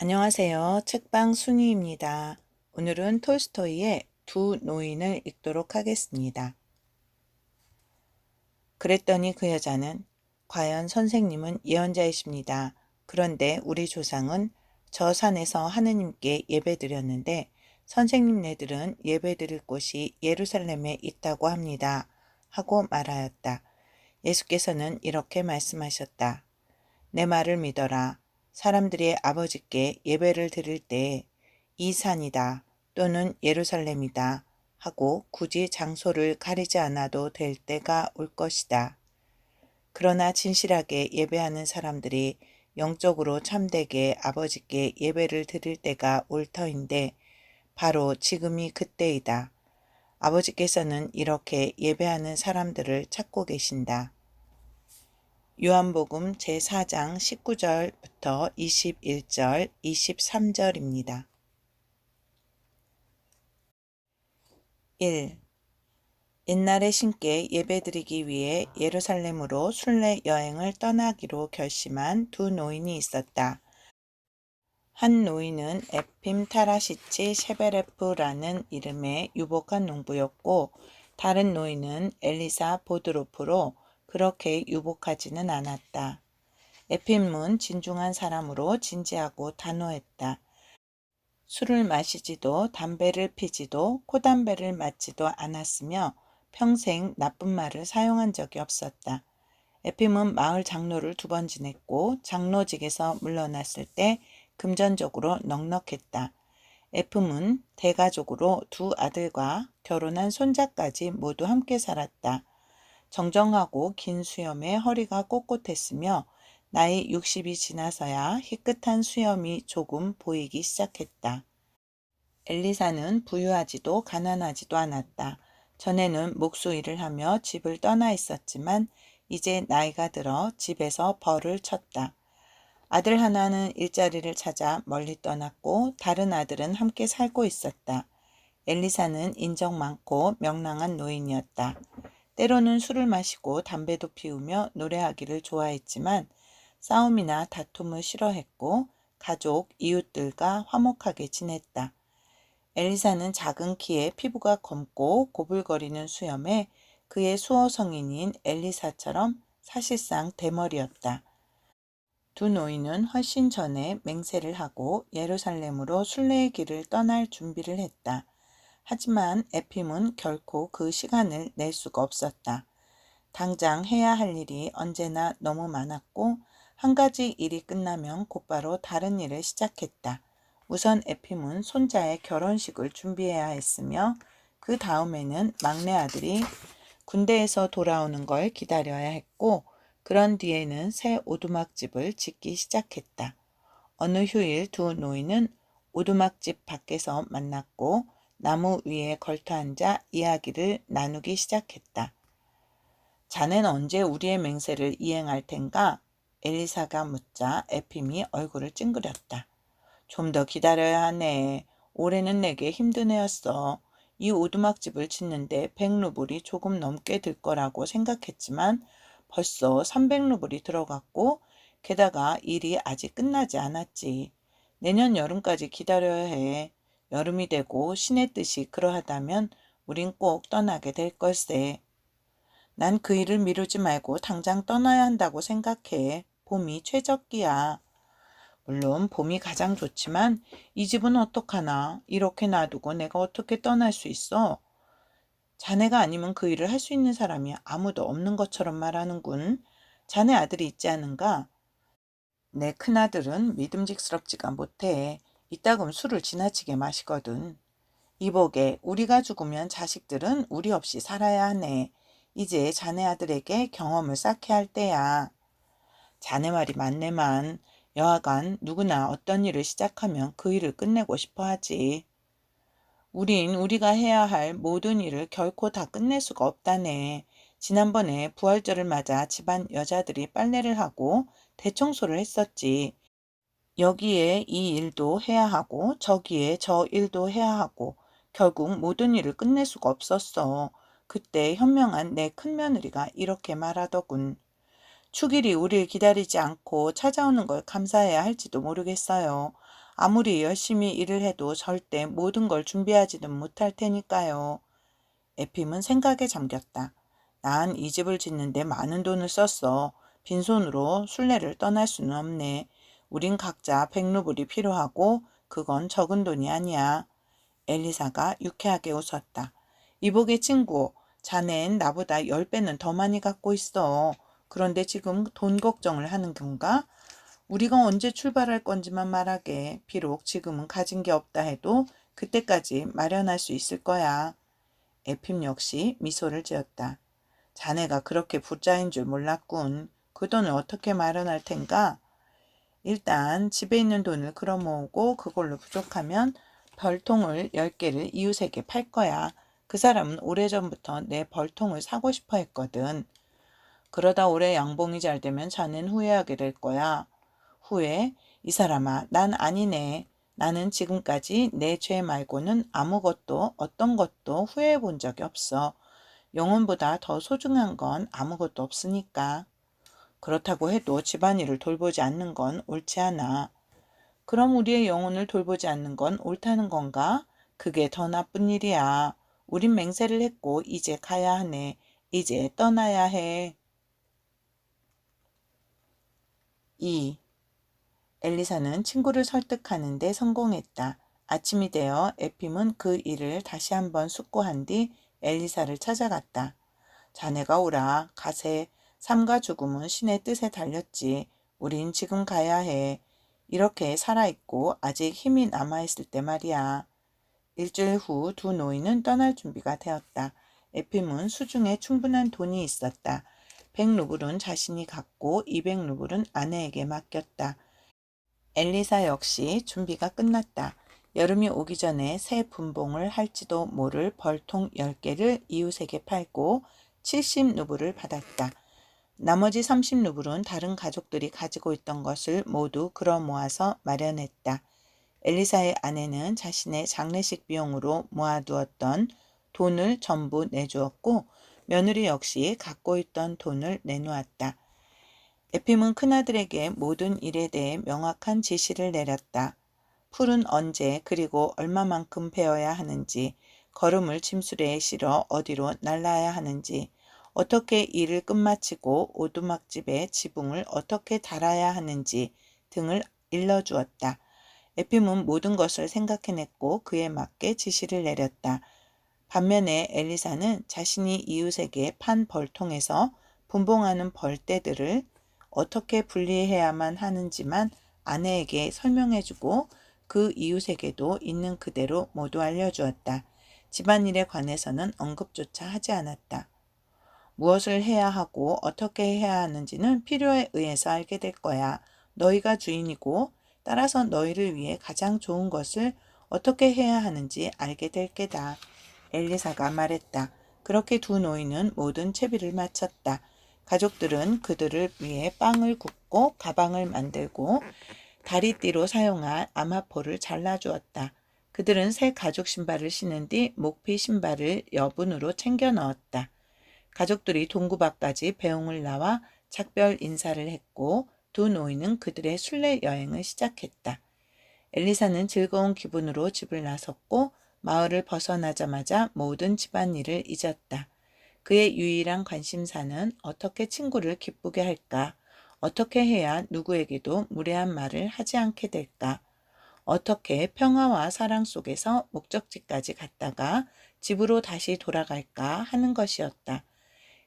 안녕하세요. 책방 순이입니다. 오늘은 톨스토이의 두 노인을 읽도록 하겠습니다. 그랬더니 그 여자는 과연 선생님은 예언자이십니다. 그런데 우리 조상은 저 산에서 하느님께 예배드렸는데 선생님네들은 예배드릴 곳이 예루살렘에 있다고 합니다. 하고 말하였다. 예수께서는 이렇게 말씀하셨다. 내 말을 믿어라. 사람들이 아버지께 예배를 드릴 때 이 산이다 또는 예루살렘이다 하고 굳이 장소를 가리지 않아도 될 때가 올 것이다. 그러나 진실하게 예배하는 사람들이 영적으로 참되게 아버지께 예배를 드릴 때가 올 터인데 바로 지금이 그때이다. 아버지께서는 이렇게 예배하는 사람들을 찾고 계신다. 요한복음 제4장 19절부터 21절, 23절입니다. 1. 옛날에 신께 예배드리기 위해 예루살렘으로 순례 여행을 떠나기로 결심한 두 노인이 있었다. 한 노인은 에핌 타라시치 셰베레프라는 이름의 유복한 농부였고 다른 노인은 엘리사 보드로프로 그렇게 유복하지는 않았다. 에핌은 진중한 사람으로 진지하고 단호했다. 술을 마시지도 담배를 피지도 코담배를 맞지도 않았으며 평생 나쁜 말을 사용한 적이 없었다. 에핌은 마을 장로를 2번 지냈고 장로직에서 물러났을 때 금전적으로 넉넉했다. 에핌은 대가족으로 2 아들과 결혼한 손자까지 모두 함께 살았다. 정정하고 긴 수염에 허리가 꼿꼿했으며 나이 60이 지나서야 희끗한 수염이 조금 보이기 시작했다. 엘리사는 부유하지도 가난하지도 않았다. 전에는 목수 일을 하며 집을 떠나 있었지만 이제 나이가 들어 집에서 벌을 쳤다. 아들 하나는 일자리를 찾아 멀리 떠났고 다른 아들은 함께 살고 있었다. 엘리사는 인정 많고 명랑한 노인이었다. 때로는 술을 마시고 담배도 피우며 노래하기를 좋아했지만 싸움이나 다툼을 싫어했고 가족, 이웃들과 화목하게 지냈다. 엘리사는 작은 키에 피부가 검고 고불거리는 수염에 그의 수호성인인 엘리사처럼 사실상 대머리였다. 두 노인은 훨씬 전에 맹세를 하고 예루살렘으로 순례의 길을 떠날 준비를 했다. 하지만 에핌은 결코 그 시간을 낼 수가 없었다. 당장 해야 할 일이 언제나 너무 많았고 한 가지 일이 끝나면 곧바로 다른 일을 시작했다. 우선 에핌은 손자의 결혼식을 준비해야 했으며 그 다음에는 막내 아들이 군대에서 돌아오는 걸 기다려야 했고 그런 뒤에는 새 오두막집을 짓기 시작했다. 어느 휴일 두 노인은 오두막집 밖에서 만났고 나무 위에 걸터앉아 이야기를 나누기 시작했다. 자넨 언제 우리의 맹세를 이행할 텐가? 엘리사가 묻자 에핌이 얼굴을 찡그렸다. 좀 더 기다려야 하네. 올해는 내게 힘든 해였어. 이 오두막집을 짓는데 100루블이 조금 넘게 들 거라고 생각했지만 벌써 300루블이 들어갔고 게다가 일이 아직 끝나지 않았지. 내년 여름까지 기다려야 해. 여름이 되고 신의 뜻이 그러하다면 우린 꼭 떠나게 될 걸세. 난 그 일을 미루지 말고 당장 떠나야 한다고 생각해. 봄이 최적기야. 물론 봄이 가장 좋지만 이 집은 어떡하나. 이렇게 놔두고 내가 어떻게 떠날 수 있어? 자네가 아니면 그 일을 할 수 있는 사람이 아무도 없는 것처럼 말하는군. 자네 아들이 있지 않은가? 내 큰아들은 믿음직스럽지가 못해. 이따금 술을 지나치게 마시거든. 이보게, 우리가 죽으면 자식들은 우리 없이 살아야 하네. 이제 자네 아들에게 경험을 쌓게 할 때야. 자네 말이 맞네만. 여하간 누구나 어떤 일을 시작하면 그 일을 끝내고 싶어 하지. 우린 우리가 해야 할 모든 일을 결코 다 끝낼 수가 없다네. 지난번에 부활절을 맞아 집안 여자들이 빨래를 하고 대청소를 했었지. 여기에 이 일도 해야 하고 저기에 저 일도 해야 하고 결국 모든 일을 끝낼 수가 없었어. 그때 현명한 내 큰며느리가 이렇게 말하더군. 축일이 우릴 기다리지 않고 찾아오는 걸 감사해야 할지도 모르겠어요. 아무리 열심히 일을 해도 절대 모든 걸 준비하지는 못할 테니까요. 에핌은 생각에 잠겼다. 난 이 집을 짓는데 많은 돈을 썼어. 빈손으로 순례를 떠날 수는 없네. 우린 각자 100루블이 필요하고 그건 적은 돈이 아니야. 엘리사가 유쾌하게 웃었다. 이복의 친구, 자넨 나보다 10배는 더 많이 갖고 있어. 그런데 지금 돈 걱정을 하는 건가? 우리가 언제 출발할 건지만 말하게. 비록 지금은 가진 게 없다 해도 그때까지 마련할 수 있을 거야. 에핌 역시 미소를 지었다. 자네가 그렇게 부자인 줄 몰랐군. 그 돈을 어떻게 마련할 텐가? 일단 집에 있는 돈을 끌어모으고 그걸로 부족하면 벌통을 10개를 이웃에게 팔 거야. 그 사람은 오래전부터 내 벌통을 사고 싶어 했거든. 그러다 올해 양봉이 잘 되면 자넨 후회하게 될 거야. 후회? 이 사람아, 난 아니네. 나는 지금까지 내 죄 말고는 아무것도 어떤 것도 후회해 본 적이 없어. 영혼보다 더 소중한 건 아무것도 없으니까. 그렇다고 해도 집안일을 돌보지 않는 건 옳지 않아. 그럼 우리의 영혼을 돌보지 않는 건 옳다는 건가? 그게 더 나쁜 일이야. 우린 맹세를 했고 이제 가야 하네. 이제 떠나야 해. 2. 엘리사는 친구를 설득하는 데 성공했다. 아침이 되어 에핌은 그 일을 다시 한번 숙고한 뒤 엘리사를 찾아갔다. 자네가 오라. 가세. 삶과 죽음은 신의 뜻에 달렸지. 우린 지금 가야 해. 이렇게 살아있고 아직 힘이 남아있을 때 말이야. 일주일 후 두 노인은 떠날 준비가 되었다. 에핌은 수중에 충분한 돈이 있었다. 100루블은 자신이 갖고 200루블은 아내에게 맡겼다. 엘리사 역시 준비가 끝났다. 여름이 오기 전에 새 분봉을 할지도 모를 벌통 10개를 이웃에게 팔고 70루블을 받았다. 나머지 30루블은 다른 가족들이 가지고 있던 것을 모두 끌어모아서 마련했다. 엘리사의 아내는 자신의 장례식 비용으로 모아두었던 돈을 전부 내주었고 며느리 역시 갖고 있던 돈을 내놓았다. 에핌은 큰아들에게 모든 일에 대해 명확한 지시를 내렸다. 풀은 언제 그리고 얼마만큼 베어야 하는지, 거름을 짐수레에 실어 어디로 날라야 하는지, 어떻게 일을 끝마치고 오두막집에 지붕을 어떻게 달아야 하는지 등을 일러주었다. 에핌은 모든 것을 생각해냈고 그에 맞게 지시를 내렸다. 반면에 엘리사는 자신이 이웃에게 판 벌통에서 분봉하는 벌떼들을 어떻게 분리해야만 하는지만 아내에게 설명해주고 그 이웃에게도 있는 그대로 모두 알려주었다. 집안일에 관해서는 언급조차 하지 않았다. 무엇을 해야 하고 어떻게 해야 하는지는 필요에 의해서 알게 될 거야. 너희가 주인이고 따라서 너희를 위해 가장 좋은 것을 어떻게 해야 하는지 알게 될 게다. 엘리사가 말했다. 그렇게 두 노인은 모든 채비를 마쳤다. 가족들은 그들을 위해 빵을 굽고 가방을 만들고 다리띠로 사용할 아마포를 잘라주었다. 그들은 새 가죽 신발을 신은 뒤 목피 신발을 여분으로 챙겨 넣었다. 가족들이 동구밖까지 배웅을 나와 작별 인사를 했고 두 노인은 그들의 순례 여행을 시작했다. 엘리사는 즐거운 기분으로 집을 나섰고 마을을 벗어나자마자 모든 집안일을 잊었다. 그의 유일한 관심사는 어떻게 친구를 기쁘게 할까? 어떻게 해야 누구에게도 무례한 말을 하지 않게 될까? 어떻게 평화와 사랑 속에서 목적지까지 갔다가 집으로 다시 돌아갈까 하는 것이었다.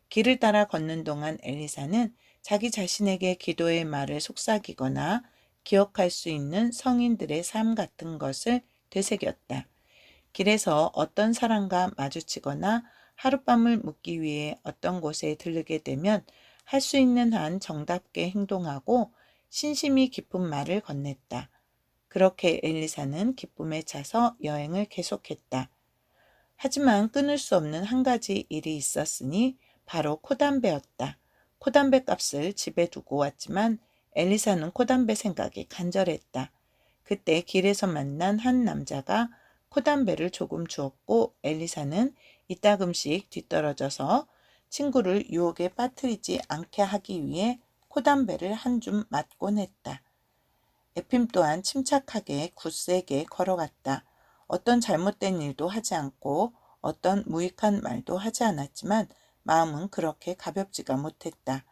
길을 따라 걷는 동안 엘리사는 자기 자신에게 기도의 말을 속삭이거나 기억할 수 있는 성인들의 삶 같은 것을 되새겼다. 길에서 어떤 사람과 마주치거나 하룻밤을 묵기 위해 어떤 곳에 들르게 되면 할 수 있는 한 정답게 행동하고 신심이 깊은 말을 건넸다. 그렇게 엘리사는 기쁨에 차서 여행을 계속했다. 하지만 끊을 수 없는 한 가지 일이 있었으니 바로 코담배였다. 코담배 값을 집에 두고 왔지만 엘리사는 코담배 생각이 간절했다. 그때 길에서 만난 한 남자가 코담배를 조금 주었고 엘리사는 이따금씩 뒤떨어져서 친구를 유혹에 빠뜨리지 않게 하기 위해 코담배를 한 줌 맞곤 했다. 에핌 또한 침착하게 굳세게 걸어갔다. 어떤 잘못된 일도 하지 않고 어떤 무익한 말도 하지 않았지만 마음은 그렇게 가볍지가 못했다.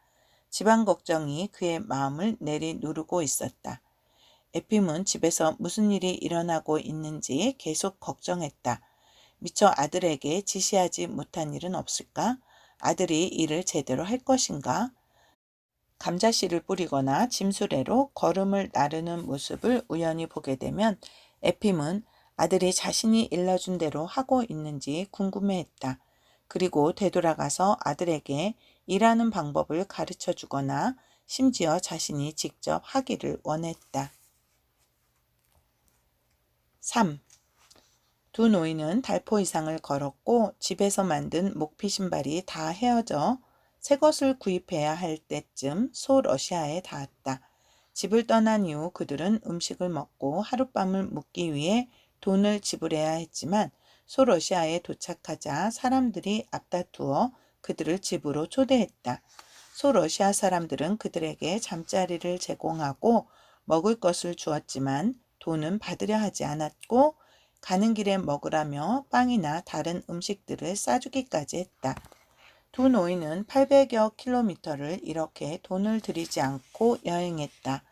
집안 걱정이 그의 마음을 내리누르고 있었다. 에핌은 집에서 무슨 일이 일어나고 있는지 계속 걱정했다. 미처 아들에게 지시하지 못한 일은 없을까? 아들이 일을 제대로 할 것인가? 감자씨를 뿌리거나 짐수레로 거름을 나르는 모습을 우연히 보게 되면 에핌은 아들이 자신이 일러준 대로 하고 있는지 궁금해했다. 그리고 되돌아가서 아들에게 일하는 방법을 가르쳐 주거나 심지어 자신이 직접 하기를 원했다. 3. 두 노인은 달포 이상을 걸었고 집에서 만든 목피 신발이 다 헤어져 새 것을 구입해야 할 때쯤 소러시아에 닿았다. 집을 떠난 이후 그들은 음식을 먹고 하룻밤을 묵기 위해 돈을 지불해야 했지만 소러시아에 도착하자 사람들이 앞다투어 그들을 집으로 초대했다. 소러시아 사람들은 그들에게 잠자리를 제공하고 먹을 것을 주었지만 돈은 받으려 하지 않았고 가는 길에 먹으라며 빵이나 다른 음식들을 싸주기까지 했다. 두 노인은 800여 킬로미터를 이렇게 돈을 들이지 않고 여행했다.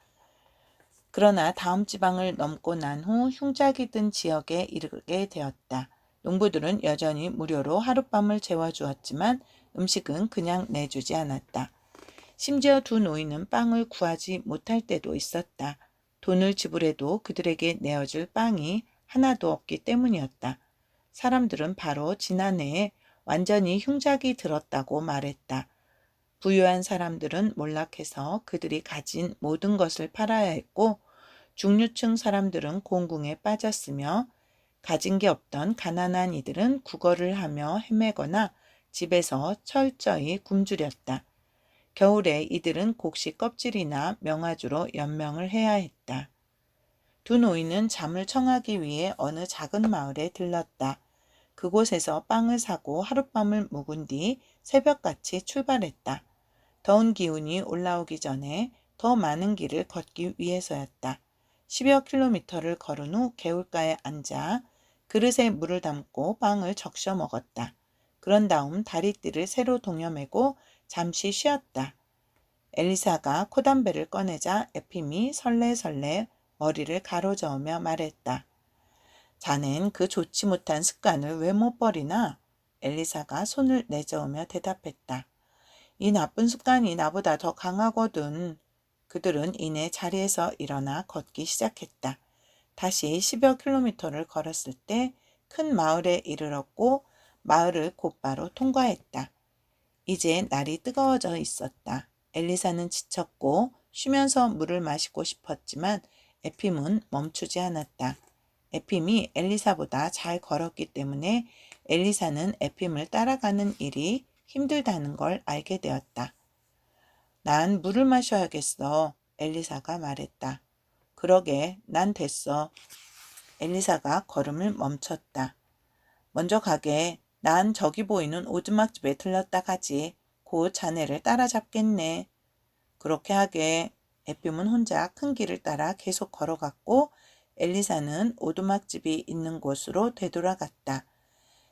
그러나 다음 지방을 넘고 난 후 흉작이 든 지역에 이르게 되었다. 농부들은 여전히 무료로 하룻밤을 재워주었지만 음식은 그냥 내주지 않았다. 심지어 두 노인은 빵을 구하지 못할 때도 있었다. 돈을 지불해도 그들에게 내어줄 빵이 하나도 없기 때문이었다. 사람들은 바로 지난해에 완전히 흉작이 들었다고 말했다. 부유한 사람들은 몰락해서 그들이 가진 모든 것을 팔아야 했고 중류층 사람들은 공궁에 빠졌으며 가진 게 없던 가난한 이들은 구걸을 하며 헤매거나 집에서 철저히 굶주렸다. 겨울에 이들은 곡식 껍질이나 명아주로 연명을 해야 했다. 두 노인은 잠을 청하기 위해 어느 작은 마을에 들렀다. 그곳에서 빵을 사고 하룻밤을 묵은 뒤 새벽같이 출발했다. 더운 기운이 올라오기 전에 더 많은 길을 걷기 위해서였다. 10여 킬로미터를 걸은 후 개울가에 앉아 그릇에 물을 담고 빵을 적셔 먹었다. 그런 다음 다리띠를 새로 동여매고 잠시 쉬었다. 엘리사가 코담배를 꺼내자 에핌이 설레설레 머리를 가로저으며 말했다. 자넨 그 좋지 못한 습관을 왜 못 버리나? 엘리사가 손을 내저으며 대답했다. 이 나쁜 습관이 나보다 더 강하거든. 그들은 이내 자리에서 일어나 걷기 시작했다. 다시 10여 킬로미터를 걸었을 때 큰 마을에 이르렀고 마을을 곧바로 통과했다. 이제 날이 뜨거워져 있었다. 엘리사는 지쳤고 쉬면서 물을 마시고 싶었지만 에핌은 멈추지 않았다. 에핌이 엘리사보다 잘 걸었기 때문에 엘리사는 에핌을 따라가는 일이 힘들다는 걸 알게 되었다. 난 물을 마셔야겠어. 엘리사가 말했다. 그러게, 난 됐어. 엘리사가 걸음을 멈췄다. 먼저 가게. 난 저기 보이는 오두막집에 들렀다 가지. 곧 자네를 따라잡겠네. 그렇게 하게. 에핌은 혼자 큰 길을 따라 계속 걸어갔고 엘리사는 오두막집이 있는 곳으로 되돌아갔다.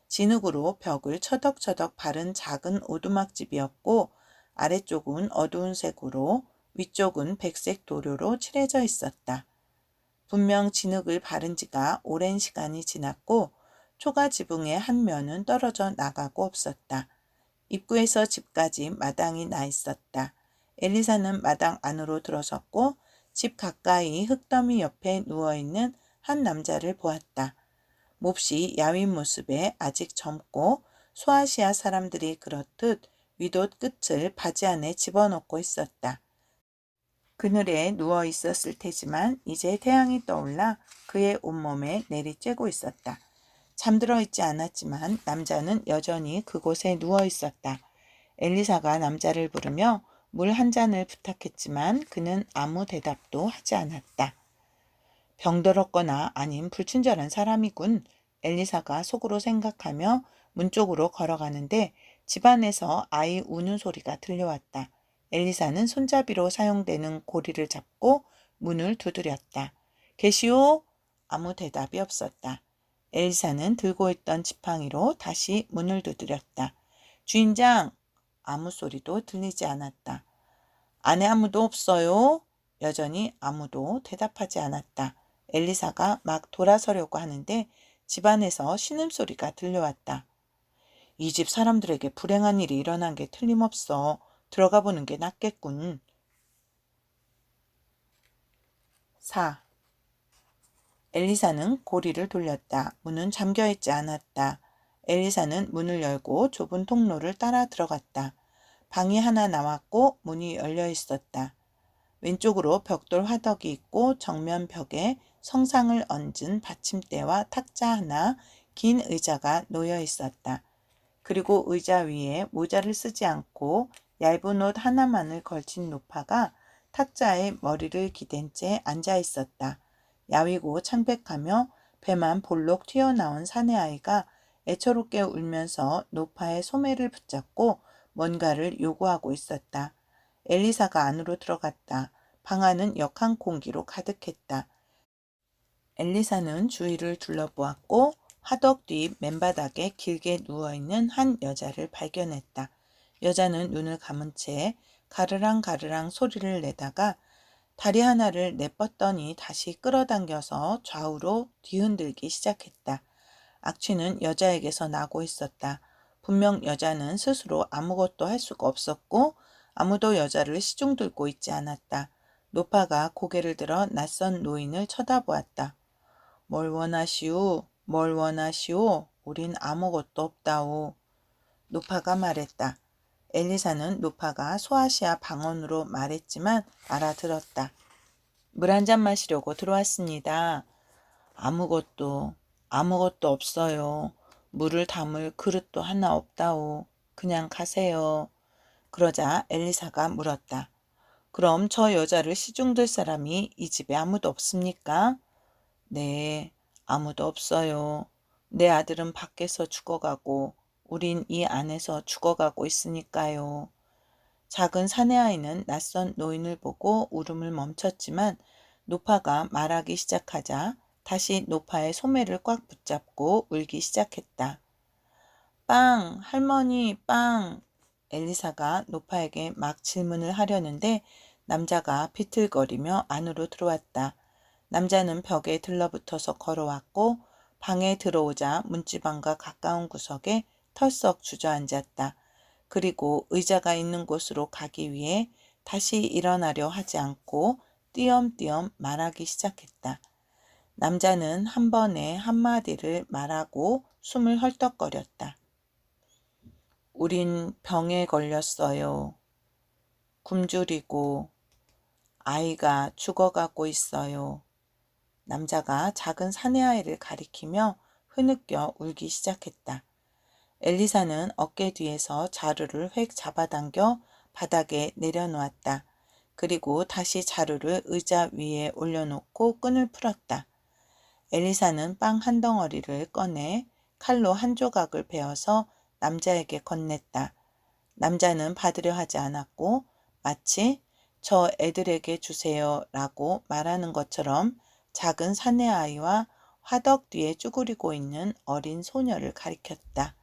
진흙으로 벽을 처덕처덕 바른 작은 오두막집이었고 아래쪽은 어두운 색으로 위쪽은 백색 도료로 칠해져 있었다. 분명 진흙을 바른 지가 오랜 시간이 지났고 초가 지붕의 한 면은 떨어져 나가고 없었다. 입구에서 집까지 마당이 나 있었다. 엘리사는 마당 안으로 들어섰고 집 가까이 흙더미 옆에 누워있는 한 남자를 보았다. 몹시 야윈 모습에 아직 젊고 소아시아 사람들이 그렇듯 윗옷 끝을 바지 안에 집어넣고 있었다. 그늘에 누워 있었을 테지만 이제 태양이 떠올라 그의 온몸에 내리쬐고 있었다. 잠들어 있지 않았지만 남자는 여전히 그곳에 누워 있었다. 엘리사가 남자를 부르며 물 한 잔을 부탁했지만 그는 아무 대답도 하지 않았다. 병들었거나 아님 불친절한 사람이군. 엘리사가 속으로 생각하며 문 쪽으로 걸어가는데 집안에서 아이 우는 소리가 들려왔다. 엘리사는 손잡이로 사용되는 고리를 잡고 문을 두드렸다. 계시오? 아무 대답이 없었다. 엘리사는 들고 있던 지팡이로 다시 문을 두드렸다. 주인장! 아무 소리도 들리지 않았다. 안에 아무도 없어요? 여전히 아무도 대답하지 않았다. 엘리사가 막 돌아서려고 하는데 집안에서 신음소리가 들려왔다. 이 집 사람들에게 불행한 일이 일어난 게 틀림없어. 들어가 보는 게 낫겠군. 4. 엘리사는 고리를 돌렸다. 문은 잠겨있지 않았다. 엘리사는 문을 열고 좁은 통로를 따라 들어갔다. 방이 하나 나왔고 문이 열려 있었다. 왼쪽으로 벽돌 화덕이 있고 정면 벽에 성상을 얹은 받침대와 탁자 하나, 긴 의자가 놓여 있었다. 그리고 의자 위에 모자를 쓰지 않고 얇은 옷 하나만을 걸친 노파가 탁자에 머리를 기댄 채 앉아 있었다. 야위고 창백하며 배만 볼록 튀어나온 사내아이가 애처롭게 울면서 노파의 소매를 붙잡고 뭔가를 요구하고 있었다. 엘리사가 안으로 들어갔다. 방 안은 역한 공기로 가득했다. 엘리사는 주위를 둘러보았고 화덕 뒤 맨바닥에 길게 누워있는 한 여자를 발견했다. 여자는 눈을 감은 채 가르랑 가르랑 소리를 내다가 다리 하나를 내뻗더니 다시 끌어당겨서 좌우로 뒤흔들기 시작했다. 악취는 여자에게서 나고 있었다. 분명 여자는 스스로 아무것도 할 수가 없었고 아무도 여자를 시중들고 있지 않았다. 노파가 고개를 들어 낯선 노인을 쳐다보았다. 뭘 원하시오? 뭘 원하시오? 우린 아무것도 없다오. 노파가 말했다. 엘리사는 노파가 소아시아 방언으로 말했지만 알아들었다. 물 한 잔 마시려고 들어왔습니다. 아무것도 없어요. 물을 담을 그릇도 하나 없다오. 그냥 가세요. 그러자 엘리사가 물었다. 그럼 저 여자를 시중들 사람이 이 집에 아무도 없습니까? 네, 아무도 없어요. 내 아들은 밖에서 죽어가고 우린 이 안에서 죽어가고 있으니까요. 작은 사내아이는 낯선 노인을 보고 울음을 멈췄지만 노파가 말하기 시작하자 다시 노파의 소매를 꽉 붙잡고 울기 시작했다. 빵! 할머니, 빵! 엘리사가 노파에게 막 질문을 하려는데 남자가 비틀거리며 안으로 들어왔다. 남자는 벽에 들러붙어서 걸어왔고 방에 들어오자 문지방과 가까운 구석에 털썩 주저앉았다. 그리고 의자가 있는 곳으로 가기 위해 다시 일어나려 하지 않고 띄엄띄엄 말하기 시작했다. 남자는 한 번에 한마디를 말하고 숨을 헐떡거렸다. 우린 병에 걸렸어요. 굶주리고 아이가 죽어가고 있어요. 남자가 작은 사내아이를 가리키며 흐느껴 울기 시작했다. 엘리사는 어깨 뒤에서 자루를 획 잡아당겨 바닥에 내려놓았다. 그리고 다시 자루를 의자 위에 올려놓고 끈을 풀었다. 엘리사는 빵 한 덩어리를 꺼내 칼로 한 조각을 베어서 남자에게 건넸다. 남자는 받으려 하지 않았고 마치 저 애들에게 주세요 라고 말하는 것처럼 작은 사내아이와 화덕 뒤에 쭈그리고 있는 어린 소녀를 가리켰다.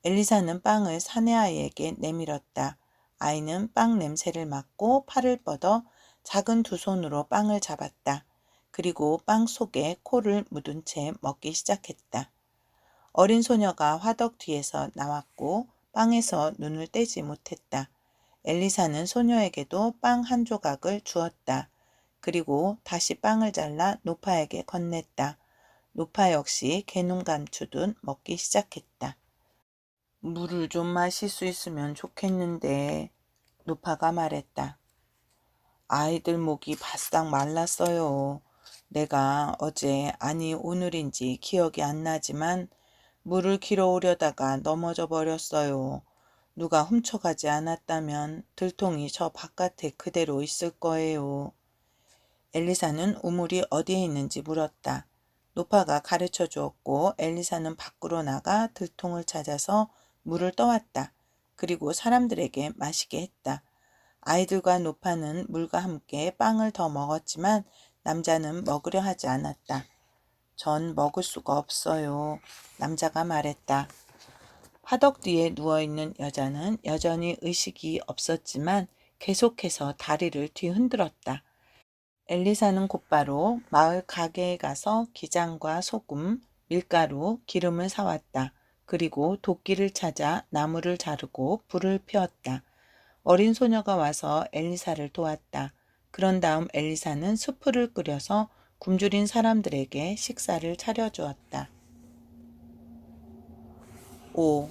엘리사는 빵을 사내아이에게 내밀었다. 아이는 빵 냄새를 맡고 팔을 뻗어 작은 두 손으로 빵을 잡았다. 그리고 빵 속에 코를 묻은 채 먹기 시작했다. 어린 소녀가 화덕 뒤에서 나왔고 빵에서 눈을 떼지 못했다. 엘리사는 소녀에게도 빵 한 조각을 주었다. 그리고 다시 빵을 잘라 노파에게 건넸다. 노파 역시 개눈 감추듯 먹기 시작했다. 물을 좀 마실 수 있으면 좋겠는데, 노파가 말했다. 아이들 목이 바싹 말랐어요. 내가 어제 아니 오늘인지 기억이 안 나지만 물을 길어오려다가 넘어져 버렸어요. 누가 훔쳐가지 않았다면 들통이 저 바깥에 그대로 있을 거예요. 엘리사는 우물이 어디에 있는지 물었다. 노파가 가르쳐 주었고 엘리사는 밖으로 나가 들통을 찾아서 물을 떠왔다. 그리고 사람들에게 마시게 했다. 아이들과 노파는 물과 함께 빵을 더 먹었지만 남자는 먹으려 하지 않았다. 전 먹을 수가 없어요. 남자가 말했다. 화덕 뒤에 누워있는 여자는 여전히 의식이 없었지만 계속해서 다리를 뒤흔들었다. 엘리사는 곧바로 마을 가게에 가서 기장과 소금, 밀가루, 기름을 사왔다. 그리고 도끼를 찾아 나무를 자르고 불을 피웠다. 어린 소녀가 와서 엘리사를 도왔다. 그런 다음 엘리사는 수프를 끓여서 굶주린 사람들에게 식사를 차려주었다. 5.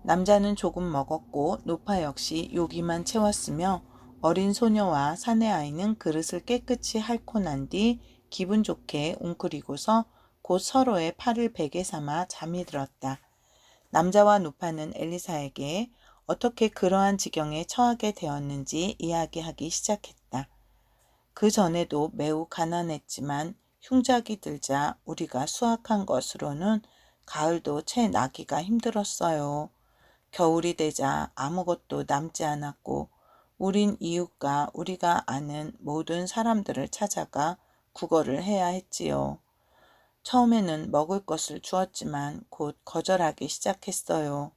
남자는 조금 먹었고 노파 역시 요기만 채웠으며 어린 소녀와 사내 아이는 그릇을 깨끗이 핥고 난 뒤 기분 좋게 웅크리고서 곧 서로의 팔을 베개 삼아 잠이 들었다. 남자와 노파는 엘리사에게 어떻게 그러한 지경에 처하게 되었는지 이야기하기 시작했다. 그 전에도 매우 가난했지만 흉작이 들자 우리가 수확한 것으로는 가을도 채 나기가 힘들었어요. 겨울이 되자 아무것도 남지 않았고 우린 이웃과 우리가 아는 모든 사람들을 찾아가 구걸을 해야 했지요. 처음에는 먹을 것을 주었지만 곧 거절하기 시작했어요.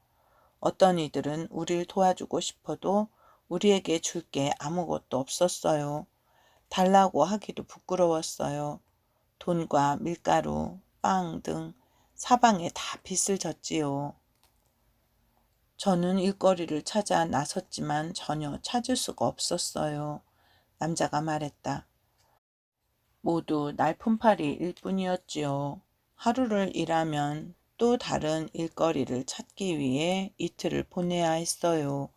어떤 이들은 우릴 도와주고 싶어도 우리에게 줄 게 아무것도 없었어요. 달라고 하기도 부끄러웠어요. 돈과 밀가루, 빵 등 사방에 다 빚을 졌지요. 저는 일거리를 찾아 나섰지만 전혀 찾을 수가 없었어요. 남자가 말했다. 모두 날품팔이일 뿐이었지요. 하루를 일하면 또 다른 일거리를 찾기 위해 이틀을 보내야 했어요.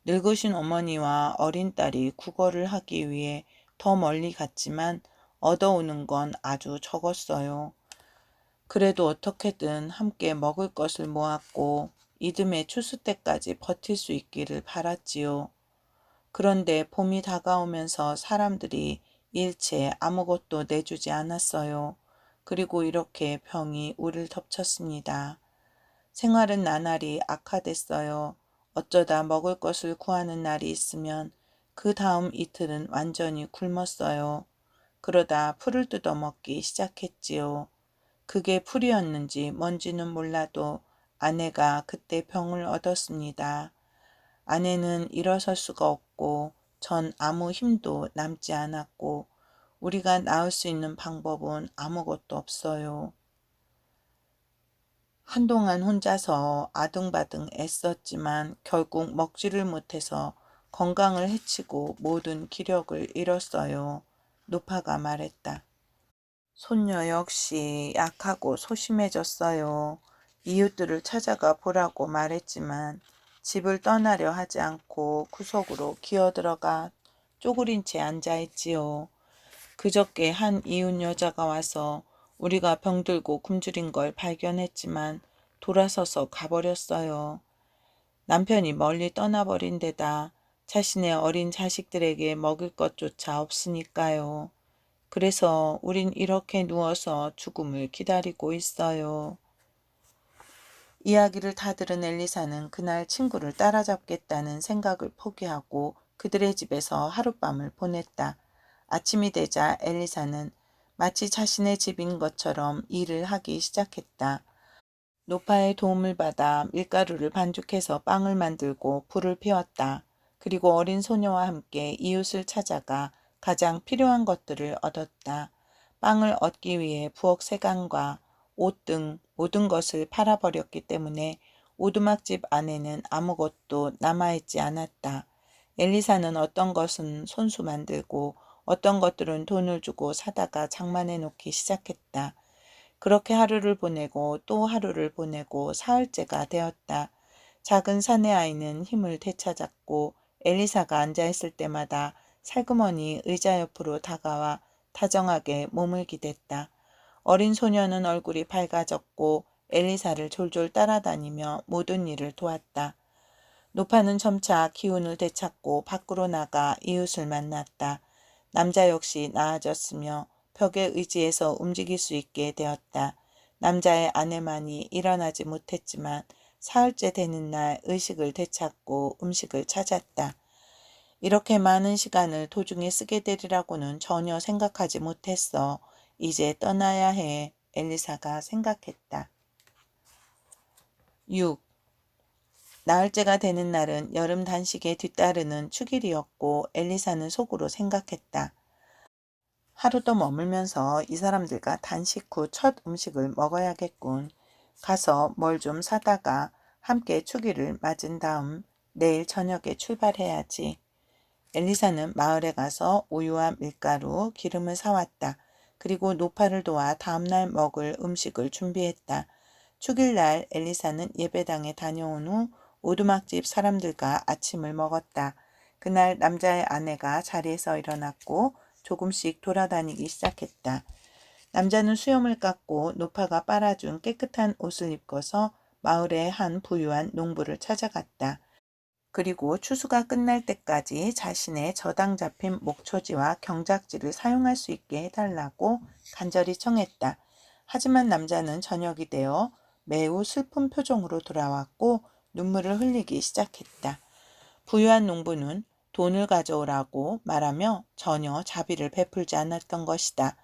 늙으신 어머니와 어린 딸이 구걸을 하기 위해 더 멀리 갔지만 얻어오는 건 아주 적었어요. 그래도 어떻게든 함께 먹을 것을 모았고 이듬해 추수 때까지 버틸 수 있기를 바랐지요. 그런데 봄이 다가오면서 사람들이 일체 아무것도 내주지 않았어요. 그리고 이렇게 병이 우리를 덮쳤습니다. 생활은 나날이 악화됐어요. 어쩌다 먹을 것을 구하는 날이 있으면 그 다음 이틀은 완전히 굶었어요. 그러다 풀을 뜯어먹기 시작했지요. 그게 풀이었는지 뭔지는 몰라도 아내가 그때 병을 얻었습니다. 아내는 일어설 수가 없고 전 아무 힘도 남지 않았고 우리가 나을 수 있는 방법은 아무것도 없어요. 한동안 혼자서 아등바등 애썼지만 결국 먹지를 못해서 건강을 해치고 모든 기력을 잃었어요. 노파가 말했다. 손녀 역시 약하고 소심해졌어요. 이웃들을 찾아가 보라고 말했지만 집을 떠나려 하지 않고 구석으로 기어들어가 쪼그린 채 앉아있지요. 그저께 한 이웃 여자가 와서 우리가 병들고 굶주린 걸 발견했지만 돌아서서 가버렸어요. 남편이 멀리 떠나버린 데다 자신의 어린 자식들에게 먹을 것조차 없으니까요. 그래서 우린 이렇게 누워서 죽음을 기다리고 있어요. 이야기를 다 들은 엘리사는 그날 친구를 따라잡겠다는 생각을 포기하고 그들의 집에서 하룻밤을 보냈다. 아침이 되자 엘리사는 마치 자신의 집인 것처럼 일을 하기 시작했다. 노파의 도움을 받아 밀가루를 반죽해서 빵을 만들고 불을 피웠다. 그리고 어린 소녀와 함께 이웃을 찾아가 가장 필요한 것들을 얻었다. 빵을 얻기 위해 부엌 세간과 옷 등 모든 것을 팔아버렸기 때문에 오두막집 안에는 아무것도 남아있지 않았다. 엘리사는 어떤 것은 손수 만들고 어떤 것들은 돈을 주고 사다가 장만해 놓기 시작했다. 그렇게 하루를 보내고 또 하루를 보내고 사흘째가 되었다. 작은 사내 아이는 힘을 되찾았고 엘리사가 앉아있을 때마다 살그머니 의자 옆으로 다가와 다정하게 몸을 기댔다. 어린 소녀는 얼굴이 밝아졌고 엘리사를 졸졸 따라다니며 모든 일을 도왔다. 노파는 점차 기운을 되찾고 밖으로 나가 이웃을 만났다. 남자 역시 나아졌으며 벽에 의지해서 움직일 수 있게 되었다. 남자의 아내만이 일어나지 못했지만 사흘째 되는 날 의식을 되찾고 음식을 찾았다. 이렇게 많은 시간을 도중에 쓰게 되리라고는 전혀 생각하지 못했어. 이제 떠나야 해. 엘리사가 생각했다. 6. 나흘째가 되는 날은 여름 단식에 뒤따르는 축일이었고 엘리사는 속으로 생각했다. 하루 더 머물면서 이 사람들과 단식 후 첫 음식을 먹어야겠군. 가서 뭘 좀 사다가 함께 축일을 맞은 다음 내일 저녁에 출발해야지. 엘리사는 마을에 가서 우유와 밀가루, 기름을 사왔다. 그리고 노파를 도와 다음날 먹을 음식을 준비했다. 축일날 엘리사는 예배당에 다녀온 후 오두막집 사람들과 아침을 먹었다. 그날 남자의 아내가 자리에서 일어났고 조금씩 돌아다니기 시작했다. 남자는 수염을 깎고 노파가 빨아준 깨끗한 옷을 입고서 마을의 한 부유한 농부를 찾아갔다. 그리고 추수가 끝날 때까지 자신의 저당 잡힌 목초지와 경작지를 사용할 수 있게 해달라고 간절히 청했다. 하지만 남자는 저녁이 되어 매우 슬픈 표정으로 돌아왔고 눈물을 흘리기 시작했다. 부유한 농부는 돈을 가져오라고 말하며 전혀 자비를 베풀지 않았던 것이다.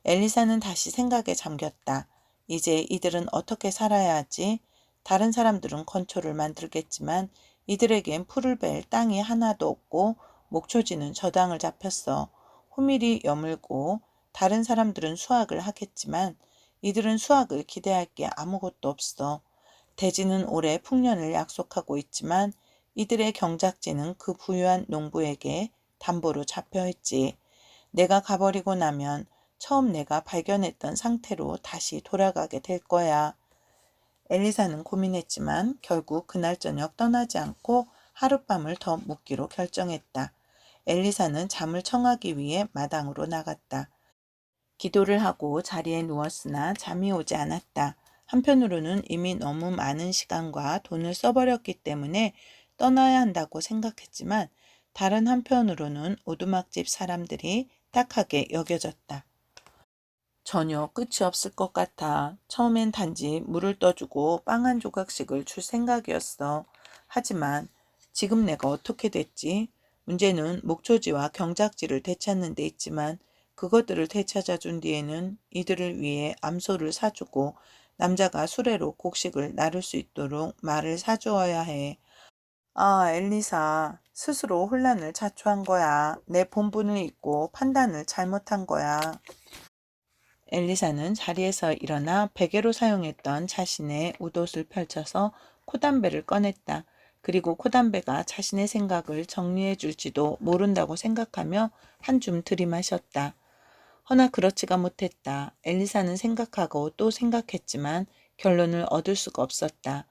엘리사는 다시 생각에 잠겼다. 이제 이들은 어떻게 살아야 하지? 다른 사람들은 건초를 만들겠지만 이들에겐 풀을 벨 땅이 하나도 없고 목초지는 저당을 잡혔어. 호밀이 여물고 다른 사람들은 수확을 하겠지만 이들은 수확을 기대할 게 아무것도 없어. 대지는 올해 풍년을 약속하고 있지만 이들의 경작지는 그 부유한 농부에게 담보로 잡혀있지. 내가 가버리고 나면 처음 내가 발견했던 상태로 다시 돌아가게 될 거야. 엘리사는 고민했지만 결국 그날 저녁 떠나지 않고 하룻밤을 더 묵기로 결정했다. 엘리사는 잠을 청하기 위해 마당으로 나갔다. 기도를 하고 자리에 누웠으나 잠이 오지 않았다. 한편으로는 이미 너무 많은 시간과 돈을 써버렸기 때문에 떠나야 한다고 생각했지만 다른 한편으로는 오두막집 사람들이 딱하게 여겨졌다. 전혀 끝이 없을 것 같아. 처음엔 단지 물을 떠주고 빵 한 조각씩을 줄 생각이었어. 하지만 지금 내가 어떻게 됐지? 문제는 목초지와 경작지를 되찾는 데 있지만 그것들을 되찾아준 뒤에는 이들을 위해 암소를 사주고 남자가 수레로 곡식을 나를 수 있도록 말을 사주어야 해. 아, 엘리사. 스스로 혼란을 자초한 거야. 내 본분을 잊고 판단을 잘못한 거야. 엘리사는 자리에서 일어나 베개로 사용했던 자신의 웃옷을 펼쳐서 코담배를 꺼냈다. 그리고 코담배가 자신의 생각을 정리해 줄지도 모른다고 생각하며 한 줌 들이마셨다. 허나 그렇지가 못했다. 엘리사는 생각하고 또 생각했지만 결론을 얻을 수가 없었다.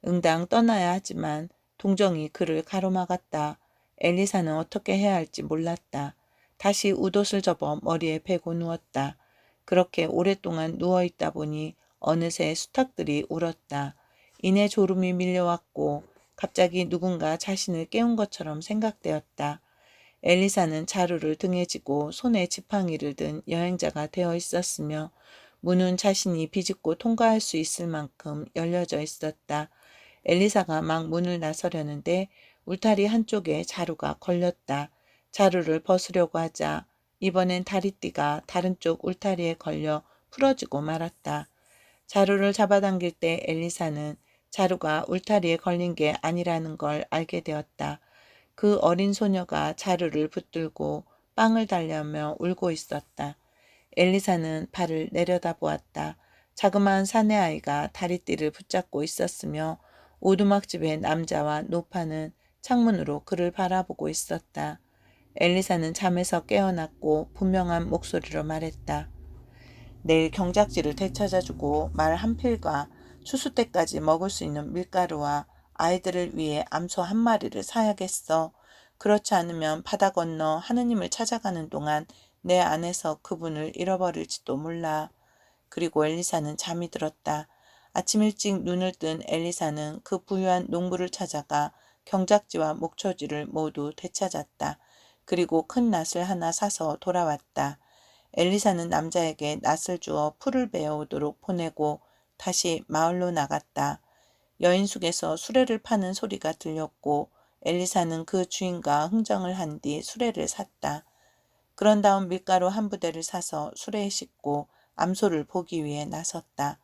응당 떠나야 하지만 동정이 그를 가로막았다. 엘리사는 어떻게 해야 할지 몰랐다. 다시 웃옷을 접어 머리에 베고 누웠다. 그렇게 오랫동안 누워있다 보니 어느새 수탉들이 울었다. 이내 졸음이 밀려왔고 갑자기 누군가 자신을 깨운 것처럼 생각되었다. 엘리사는 자루를 등에 지고 손에 지팡이를 든 여행자가 되어 있었으며 문은 자신이 비집고 통과할 수 있을 만큼 열려져 있었다. 엘리사가 막 문을 나서려는데 울타리 한쪽에 자루가 걸렸다. 자루를 벗으려고 하자 이번엔 다리띠가 다른 쪽 울타리에 걸려 풀어지고 말았다. 자루를 잡아당길 때 엘리사는 자루가 울타리에 걸린 게 아니라는 걸 알게 되었다. 그 어린 소녀가 자루를 붙들고 빵을 달려며 울고 있었다. 엘리사는 발을 내려다보았다. 자그마한 사내아이가 다리띠를 붙잡고 있었으며 오두막집의 남자와 노파는 창문으로 그를 바라보고 있었다. 엘리사는 잠에서 깨어났고 분명한 목소리로 말했다. 내일 경작지를 되찾아주고 말 한 필과 추수 때까지 먹을 수 있는 밀가루와 아이들을 위해 암소 한 마리를 사야겠어. 그렇지 않으면 바다 건너 하느님을 찾아가는 동안 내 안에서 그분을 잃어버릴지도 몰라. 그리고 엘리사는 잠이 들었다. 아침 일찍 눈을 뜬 엘리사는 그 부유한 농부를 찾아가 경작지와 목초지를 모두 되찾았다. 그리고 큰 낫을 하나 사서 돌아왔다. 엘리사는 남자에게 낫을 주어 풀을 베어오도록 보내고 다시 마을로 나갔다. 여인숙에서 수레를 파는 소리가 들렸고 엘리사는 그 주인과 흥정을 한 뒤 수레를 샀다. 그런 다음 밀가루 한 부대를 사서 수레에 싣고 암소를 보기 위해 나섰다.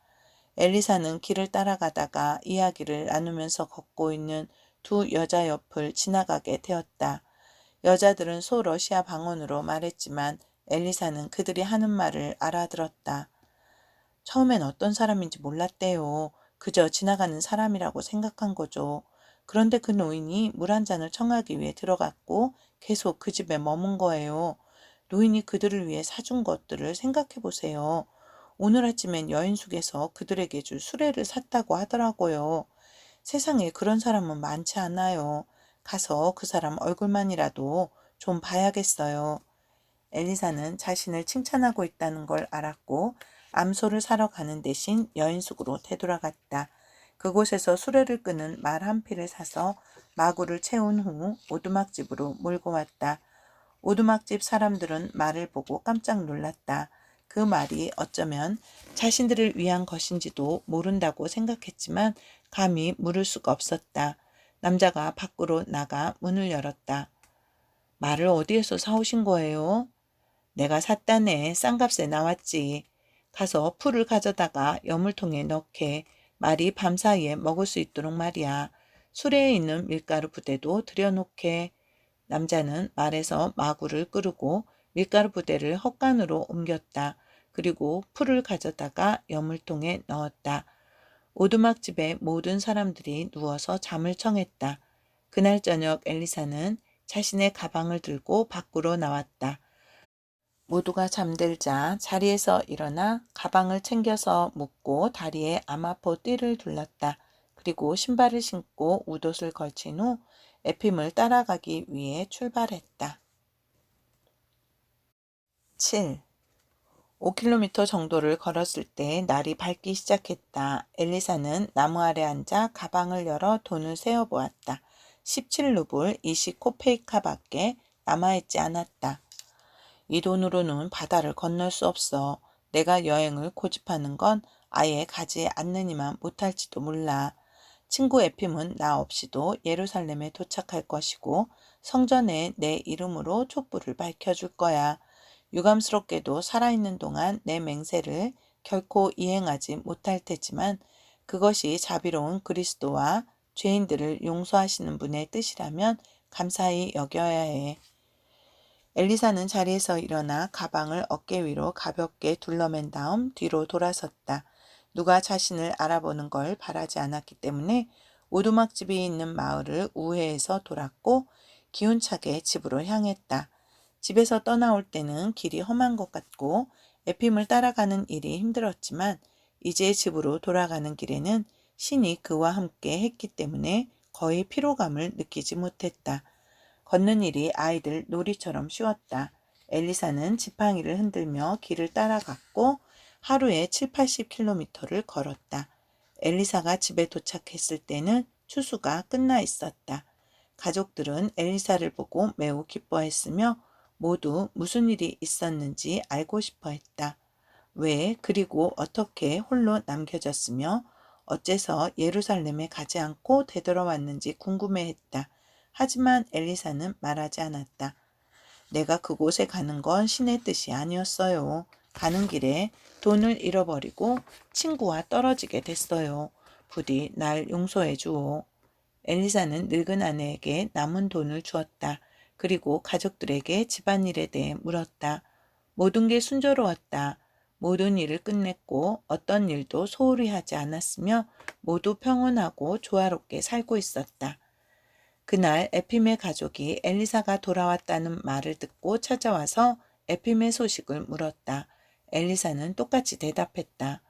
엘리사는 길을 따라가다가 이야기를 나누면서 걷고 있는 두 여자 옆을 지나가게 되었다. 여자들은 소러시아 방언으로 말했지만 엘리사는 그들이 하는 말을 알아들었다. 처음엔 어떤 사람인지 몰랐대요. 그저 지나가는 사람이라고 생각한 거죠. 그런데 그 노인이 물 한 잔을 청하기 위해 들어갔고 계속 그 집에 머문 거예요. 노인이 그들을 위해 사준 것들을 생각해 보세요. 오늘 아침엔 여인숙에서 그들에게 줄 수레를 샀다고 하더라고요. 세상에 그런 사람은 많지 않아요. 가서 그 사람 얼굴만이라도 좀 봐야겠어요. 엘리사는 자신을 칭찬하고 있다는 걸 알았고 암소를 사러 가는 대신 여인숙으로 되돌아갔다. 그곳에서 수레를 끄는 말 한 피를 사서 마구를 채운 후 오두막집으로 몰고 왔다. 오두막집 사람들은 말을 보고 깜짝 놀랐다. 그 말이 어쩌면 자신들을 위한 것인지도 모른다고 생각했지만 감히 물을 수가 없었다. 남자가 밖으로 나가 문을 열었다. 말을 어디에서 사오신 거예요? 내가 샀다네. 싼 값에 나왔지. 가서 풀을 가져다가 여물통에 넣게. 말이 밤사이에 먹을 수 있도록 말이야. 수레에 있는 밀가루 부대도 들여놓게. 남자는 말에서 마구를 끄르고 밀가루 부대를 헛간으로 옮겼다. 그리고 풀을 가져다가 여물통에 넣었다. 오두막집의 모든 사람들이 누워서 잠을 청했다. 그날 저녁 엘리사는 자신의 가방을 들고 밖으로 나왔다. 모두가 잠들자 자리에서 일어나 가방을 챙겨서 묶고 다리에 아마포 띠를 둘렀다. 그리고 신발을 신고 웃옷을 걸친 후 에핌을 따라가기 위해 출발했다. 7. 5km 정도를 걸었을 때 날이 밝기 시작했다. 엘리사는 나무 아래 앉아 가방을 열어 돈을 세어보았다. 17루블 20코페이카밖에 남아있지 않았다. 이 돈으로는 바다를 건널 수 없어. 내가 여행을 고집하는 건 아예 가지 않느니만 못할지도 몰라. 친구 에핌은 나 없이도 예루살렘에 도착할 것이고 성전에 내 이름으로 촛불을 밝혀줄 거야. 유감스럽게도 살아있는 동안 내 맹세를 결코 이행하지 못할 테지만 그것이 자비로운 그리스도와 죄인들을 용서하시는 분의 뜻이라면 감사히 여겨야 해. 엘리사는 자리에서 일어나 가방을 어깨 위로 가볍게 둘러맨 다음 뒤로 돌아섰다. 누가 자신을 알아보는 걸 바라지 않았기 때문에 오두막집이 있는 마을을 우회해서 돌았고 기운차게 집으로 향했다. 집에서 떠나올 때는 길이 험한 것 같고 에핌을 따라가는 일이 힘들었지만 이제 집으로 돌아가는 길에는 신이 그와 함께 했기 때문에 거의 피로감을 느끼지 못했다. 걷는 일이 아이들 놀이처럼 쉬웠다. 엘리사는 지팡이를 흔들며 길을 따라갔고 하루에 7, 80km를 걸었다. 엘리사가 집에 도착했을 때는 추수가 끝나 있었다. 가족들은 엘리사를 보고 매우 기뻐했으며 모두 무슨 일이 있었는지 알고 싶어 했다. 왜 그리고 어떻게 홀로 남겨졌으며 어째서 예루살렘에 가지 않고 되돌아왔는지 궁금해했다. 하지만 엘리사는 말하지 않았다. 내가 그곳에 가는 건 신의 뜻이 아니었어요. 가는 길에 돈을 잃어버리고 친구와 떨어지게 됐어요. 부디 날 용서해 주오. 엘리사는 늙은 아내에게 남은 돈을 주었다. 그리고 가족들에게 집안일에 대해 물었다. 모든 게 순조로웠다. 모든 일을 끝냈고 어떤 일도 소홀히 하지 않았으며 모두 평온하고 조화롭게 살고 있었다. 그날 에핌의 가족이 엘리사가 돌아왔다는 말을 듣고 찾아와서 에핌의 소식을 물었다. 엘리사는 똑같이 대답했다.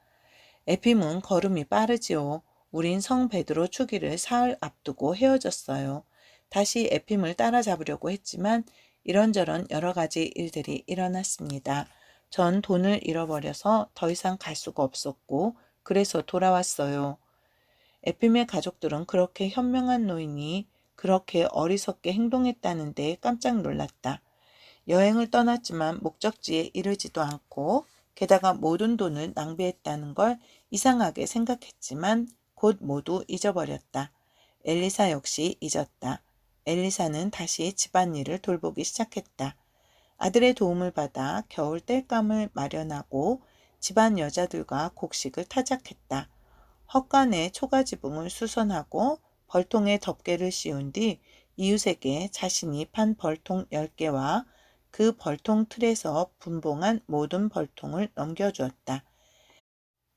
에핌은 걸음이 빠르지요. 우린 성 베드로 추기를 사흘 앞두고 헤어졌어요. 다시 에핌을 따라잡으려고 했지만 이런저런 여러 가지 일들이 일어났습니다. 전 돈을 잃어버려서 더 이상 갈 수가 없었고 그래서 돌아왔어요. 에핌의 가족들은 그렇게 현명한 노인이 그렇게 어리석게 행동했다는데 깜짝 놀랐다. 여행을 떠났지만 목적지에 이르지도 않고 게다가 모든 돈을 낭비했다는 걸 이상하게 생각했지만 곧 모두 잊어버렸다. 엘리사 역시 잊었다. 엘리사는 다시 집안일을 돌보기 시작했다. 아들의 도움을 받아 겨울 땔감을 마련하고 집안 여자들과 곡식을 타작했다. 헛간에 초가지붕을 수선하고 벌통에 덮개를 씌운 뒤 이웃에게 자신이 판 벌통 10개와 그 벌통 틀에서 분봉한 모든 벌통을 넘겨주었다.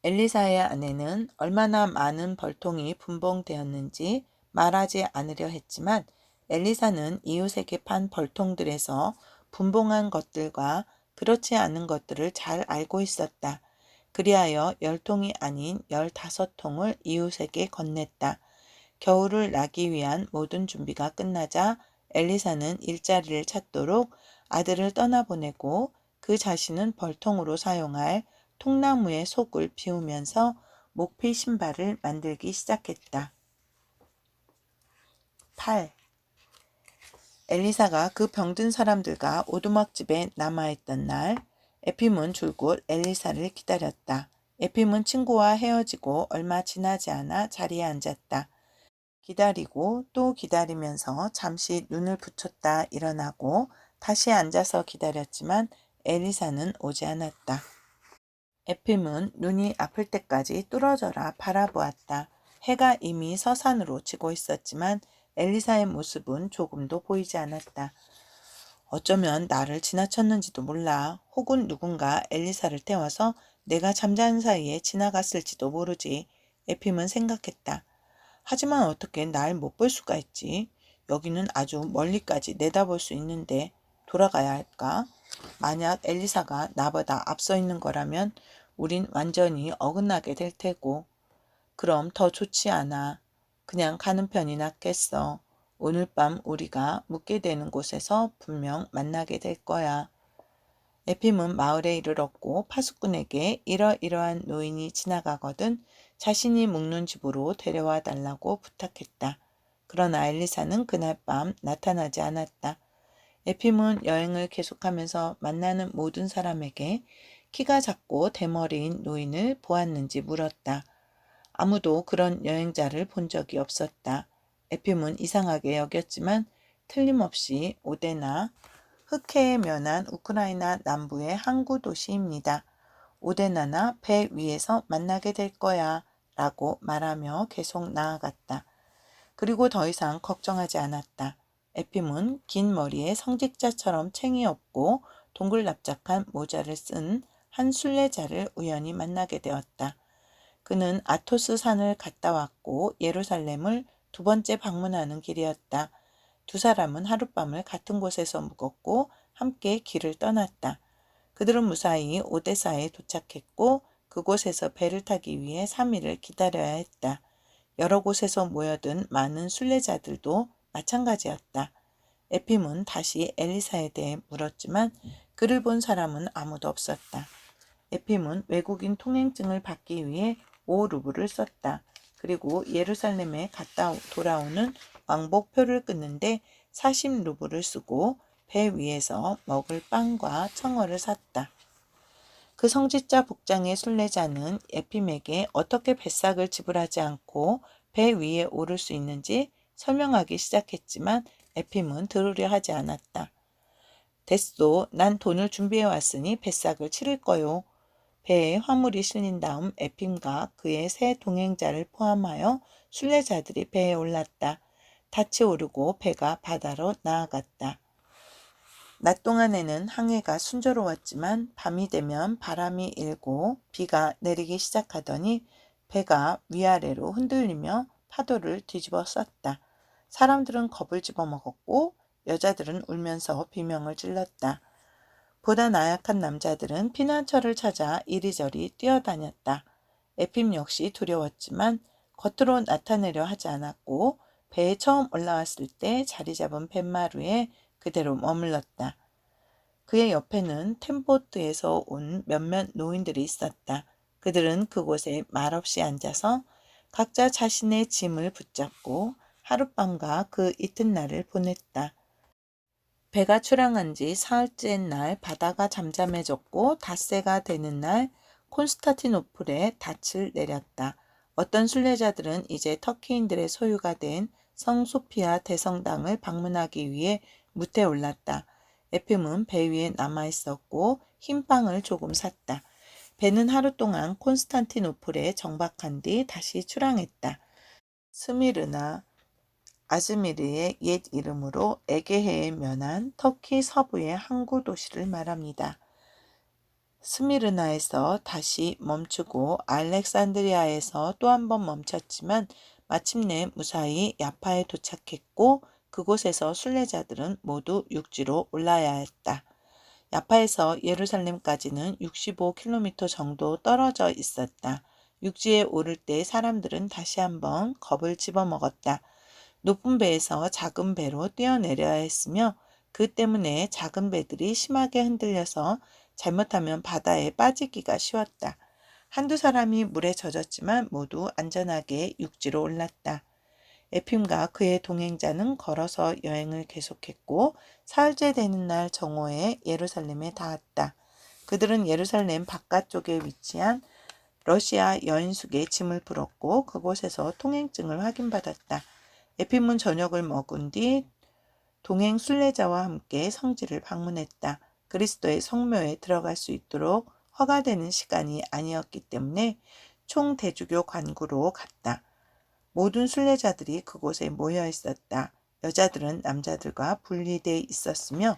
엘리사의 아내는 얼마나 많은 벌통이 분봉되었는지 말하지 않으려 했지만 엘리사는 이웃에게 판 벌통들에서 분봉한 것들과 그렇지 않은 것들을 잘 알고 있었다. 그리하여 10통이 아닌 15통을 이웃에게 건넸다. 겨울을 나기 위한 모든 준비가 끝나자 엘리사는 일자리를 찾도록 아들을 떠나보내고 그 자신은 벌통으로 사용할 통나무의 속을 비우면서 목필 신발을 만들기 시작했다. 8. 엘리사가 그 병든 사람들과 오두막집에 남아있던 날 에핌은 줄곧 엘리사를 기다렸다. 에핌은 친구와 헤어지고 얼마 지나지 않아 자리에 앉았다. 기다리고 또 기다리면서 잠시 눈을 붙였다 일어나고 다시 앉아서 기다렸지만 엘리사는 오지 않았다. 에핌은 눈이 아플 때까지 뚫어져라 바라보았다. 해가 이미 서산으로 지고 있었지만 엘리사의 모습은 조금도 보이지 않았다. 어쩌면 나를 지나쳤는지도 몰라. 혹은 누군가 엘리사를 태워서 내가 잠자는 사이에 지나갔을지도 모르지. 에핌은 생각했다. 하지만 어떻게 날 못 볼 수가 있지? 여기는 아주 멀리까지 내다볼 수 있는데 돌아가야 할까? 만약 엘리사가 나보다 앞서 있는 거라면 우린 완전히 어긋나게 될 테고. 그럼 더 좋지 않아. 그냥 가는 편이 낫겠어. 오늘 밤 우리가 묵게 되는 곳에서 분명 만나게 될 거야. 에핌은 마을에 이르렀고 파수꾼에게 이러이러한 노인이 지나가거든 자신이 묵는 집으로 데려와 달라고 부탁했다. 그러나 엘리사는 그날 밤 나타나지 않았다. 에핌은 여행을 계속하면서 만나는 모든 사람에게 키가 작고 대머리인 노인을 보았는지 물었다. 아무도 그런 여행자를 본 적이 없었다. 에핌은 이상하게 여겼지만 틀림없이 오데나, 흑해에 면한 우크라이나 남부의 항구 도시입니다. 오데나나 배 위에서 만나게 될 거야 라고 말하며 계속 나아갔다. 그리고 더 이상 걱정하지 않았다. 에핌은 긴 머리에 성직자처럼 챙이 없고 동글납작한 모자를 쓴 한 순례자를 우연히 만나게 되었다. 그는 아토스 산을 갔다 왔고 예루살렘을 2번째 방문하는 길이었다. 두 사람은 하룻밤을 같은 곳에서 묵었고 함께 길을 떠났다. 그들은 무사히 오데사에 도착했고 그곳에서 배를 타기 위해 3일을 기다려야 했다. 여러 곳에서 모여든 많은 순례자들도 마찬가지였다. 에핌은 다시 엘리사에 대해 물었지만 그를 본 사람은 아무도 없었다. 에핌은 외국인 통행증을 받기 위해 5루블을 썼다. 그리고 예루살렘에 갔다 돌아오는 왕복표를 끊는데 40루블을 쓰고 배 위에서 먹을 빵과 청어를 샀다. 그 성직자 복장의 순례자는 에핌에게 어떻게 배삭을 지불하지 않고 배 위에 오를 수 있는지 설명하기 시작했지만 에핌은 들으려 하지 않았다. 됐소. 난 돈을 준비해 왔으니 배삭을 치를 거요. 배에 화물이 실린 다음 에핌과 그의 세 동행자를 포함하여 순례자들이 배에 올랐다. 닻이 오르고 배가 바다로 나아갔다. 낮 동안에는 항해가 순조로웠지만 밤이 되면 바람이 일고 비가 내리기 시작하더니 배가 위아래로 흔들리며 파도를 뒤집어 썼다. 사람들은 겁을 집어먹었고 여자들은 울면서 비명을 질렀다. 보다 나약한 남자들은 피난처를 찾아 이리저리 뛰어다녔다. 에핌 역시 두려웠지만 겉으로 나타내려 하지 않았고 배에 처음 올라왔을 때 자리 잡은 뱃마루에 그대로 머물렀다. 그의 옆에는 템보트에서 온 몇몇 노인들이 있었다. 그들은 그곳에 말없이 앉아서 각자 자신의 짐을 붙잡고 하룻밤과 그 이튿날을 보냈다. 배가 출항한 지 사흘째 날 바다가 잠잠해졌고 닷새가 되는 날 콘스타티노플에 닻을 내렸다. 어떤 순례자들은 이제 터키인들의 소유가 된 성 소피아 대성당을 방문하기 위해 무태에 올랐다. 에핌은 배 위에 남아있었고 흰 빵을 조금 샀다. 배는 하루 동안 콘스탄티노플에 정박한 뒤 다시 출항했다. 스미르나, 아즈미르의 옛 이름으로 에게해에 면한 터키 서부의 항구 도시를 말합니다. 스미르나에서 다시 멈추고 알렉산드리아에서 또 한 번 멈췄지만 마침내 무사히 야파에 도착했고 그곳에서 순례자들은 모두 육지로 올라야 했다. 야파에서 예루살렘까지는 65km 정도 떨어져 있었다. 육지에 오를 때 사람들은 다시 한번 겁을 집어먹었다. 높은 배에서 작은 배로 뛰어내려야 했으며 그 때문에 작은 배들이 심하게 흔들려서 잘못하면 바다에 빠지기가 쉬웠다. 한두 사람이 물에 젖었지만 모두 안전하게 육지로 올랐다. 에핌과 그의 동행자는 걸어서 여행을 계속했고 사흘째 되는 날 정오에 예루살렘에 닿았다. 그들은 예루살렘 바깥쪽에 위치한 러시아 여인숙에 짐을 풀었고 그곳에서 통행증을 확인받았다. 에핌은 저녁을 먹은 뒤 동행 순례자와 함께 성지를 방문했다. 그리스도의 성묘에 들어갈 수 있도록 허가되는 시간이 아니었기 때문에 총대주교 관구로 갔다. 모든 순례자들이 그곳에 모여 있었다. 여자들은 남자들과 분리돼 있었으며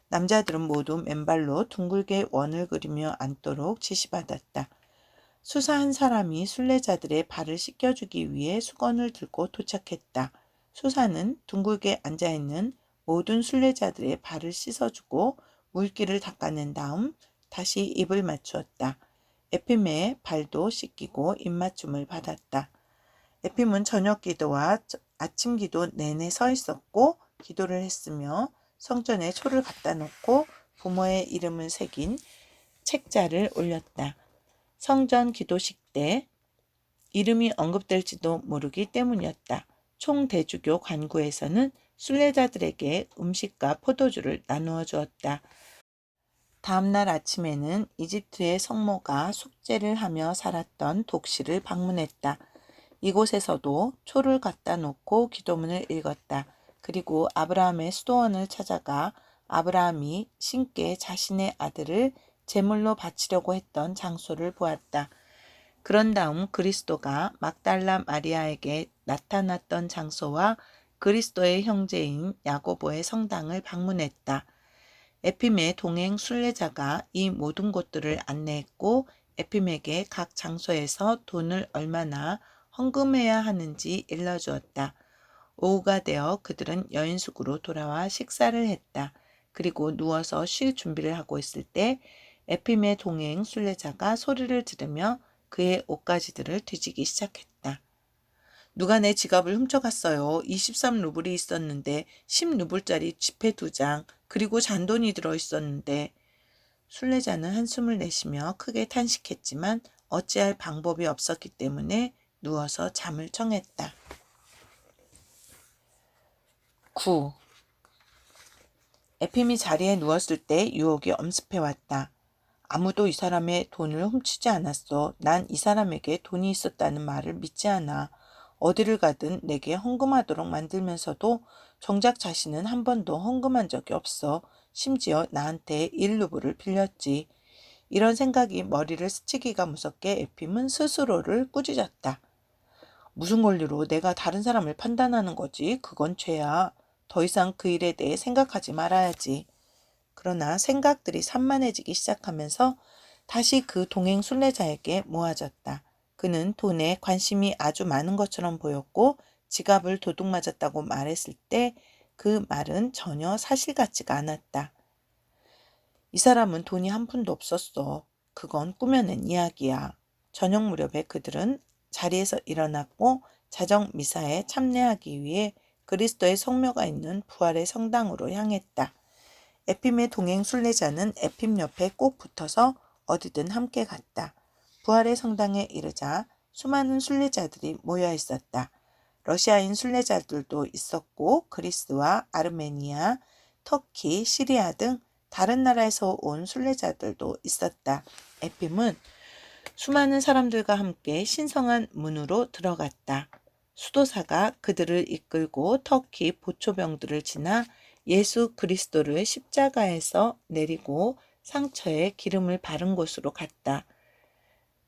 남자들은 모두 맨발로 둥글게 원을 그리며 앉도록 지시받았다. 수사 한 사람이 순례자들의 발을 씻겨주기 위해 수건을 들고 도착했다. 수사는 둥글게 앉아있는 모든 순례자들의 발을 씻어주고 물기를 닦아낸 다음 다시 입을 맞추었다. 에핌의 발도 씻기고 입맞춤을 받았다. 에핌은 저녁 기도와 아침 기도 내내 서 있었고 기도를 했으며 성전에 초를 갖다 놓고 부모의 이름을 새긴 책자를 올렸다. 성전 기도식 때 이름이 언급될지도 모르기 때문이었다. 총대주교 관구에서는 순례자들에게 음식과 포도주를 나누어 주었다. 다음날 아침에는 이집트의 성모가 숙제를 하며 살았던 독실을 방문했다. 이곳에서도 초를 갖다 놓고 기도문을 읽었다. 그리고 아브라함의 수도원을 찾아가 아브라함이 신께 자신의 아들을 제물로 바치려고 했던 장소를 보았다. 그런 다음 그리스도가 막달라 마리아에게 나타났던 장소와 그리스도의 형제인 야고보의 성당을 방문했다. 에핌의 동행 순례자가 이 모든 곳들을 안내했고 에핌에게 각 장소에서 돈을 얼마나 헌금해야 하는지 일러주었다. 오후가 되어 그들은 여인숙으로 돌아와 식사를 했다. 그리고 누워서 쉴 준비를 하고 있을 때 에핌의 동행 순례자가 소리를 지르며 그의 옷가지들을 뒤지기 시작했다. 누가 내 지갑을 훔쳐갔어요. 23루블이 있었는데 10루블짜리 지폐 2장 그리고 잔돈이 들어있었는데. 순례자는 한숨을 내쉬며 크게 탄식했지만 어찌할 방법이 없었기 때문에 누워서 잠을 청했다. 9. 에핌이 자리에 누웠을 때 유혹이 엄습해왔다. 아무도 이 사람의 돈을 훔치지 않았어. 난 이 사람에게 돈이 있었다는 말을 믿지 않아. 어디를 가든 내게 헌금하도록 만들면서도 정작 자신은 한 번도 헌금한 적이 없어. 심지어 나한테 1루블을 빌렸지. 이런 생각이 머리를 스치기가 무섭게 에핌은 스스로를 꾸짖었다. 무슨 권리로 내가 다른 사람을 판단하는 거지? 그건 죄야. 더 이상 그 일에 대해 생각하지 말아야지. 그러나 생각들이 산만해지기 시작하면서 다시 그 동행 순례자에게 모아졌다. 그는 돈에 관심이 아주 많은 것처럼 보였고 지갑을 도둑맞았다고 말했을 때 그 말은 전혀 사실 같지가 않았다. 이 사람은 돈이 한 푼도 없었어. 그건 꾸며낸 이야기야. 저녁 무렵에 그들은 자리에서 일어났고 자정 미사에 참례하기 위해 그리스도의 성묘가 있는 부활의 성당으로 향했다. 에핌의 동행 순례자는 에핌 옆에 꼭 붙어서 어디든 함께 갔다. 부활의 성당에 이르자 수많은 순례자들이 모여 있었다. 러시아인 순례자들도 있었고 그리스와 아르메니아, 터키, 시리아 등 다른 나라에서 온 순례자들도 있었다. 에핌은 수많은 사람들과 함께 신성한 문으로 들어갔다. 수도사가 그들을 이끌고 터키 보초병들을 지나 예수 그리스도를 십자가에서 내리고 상처에 기름을 바른 곳으로 갔다.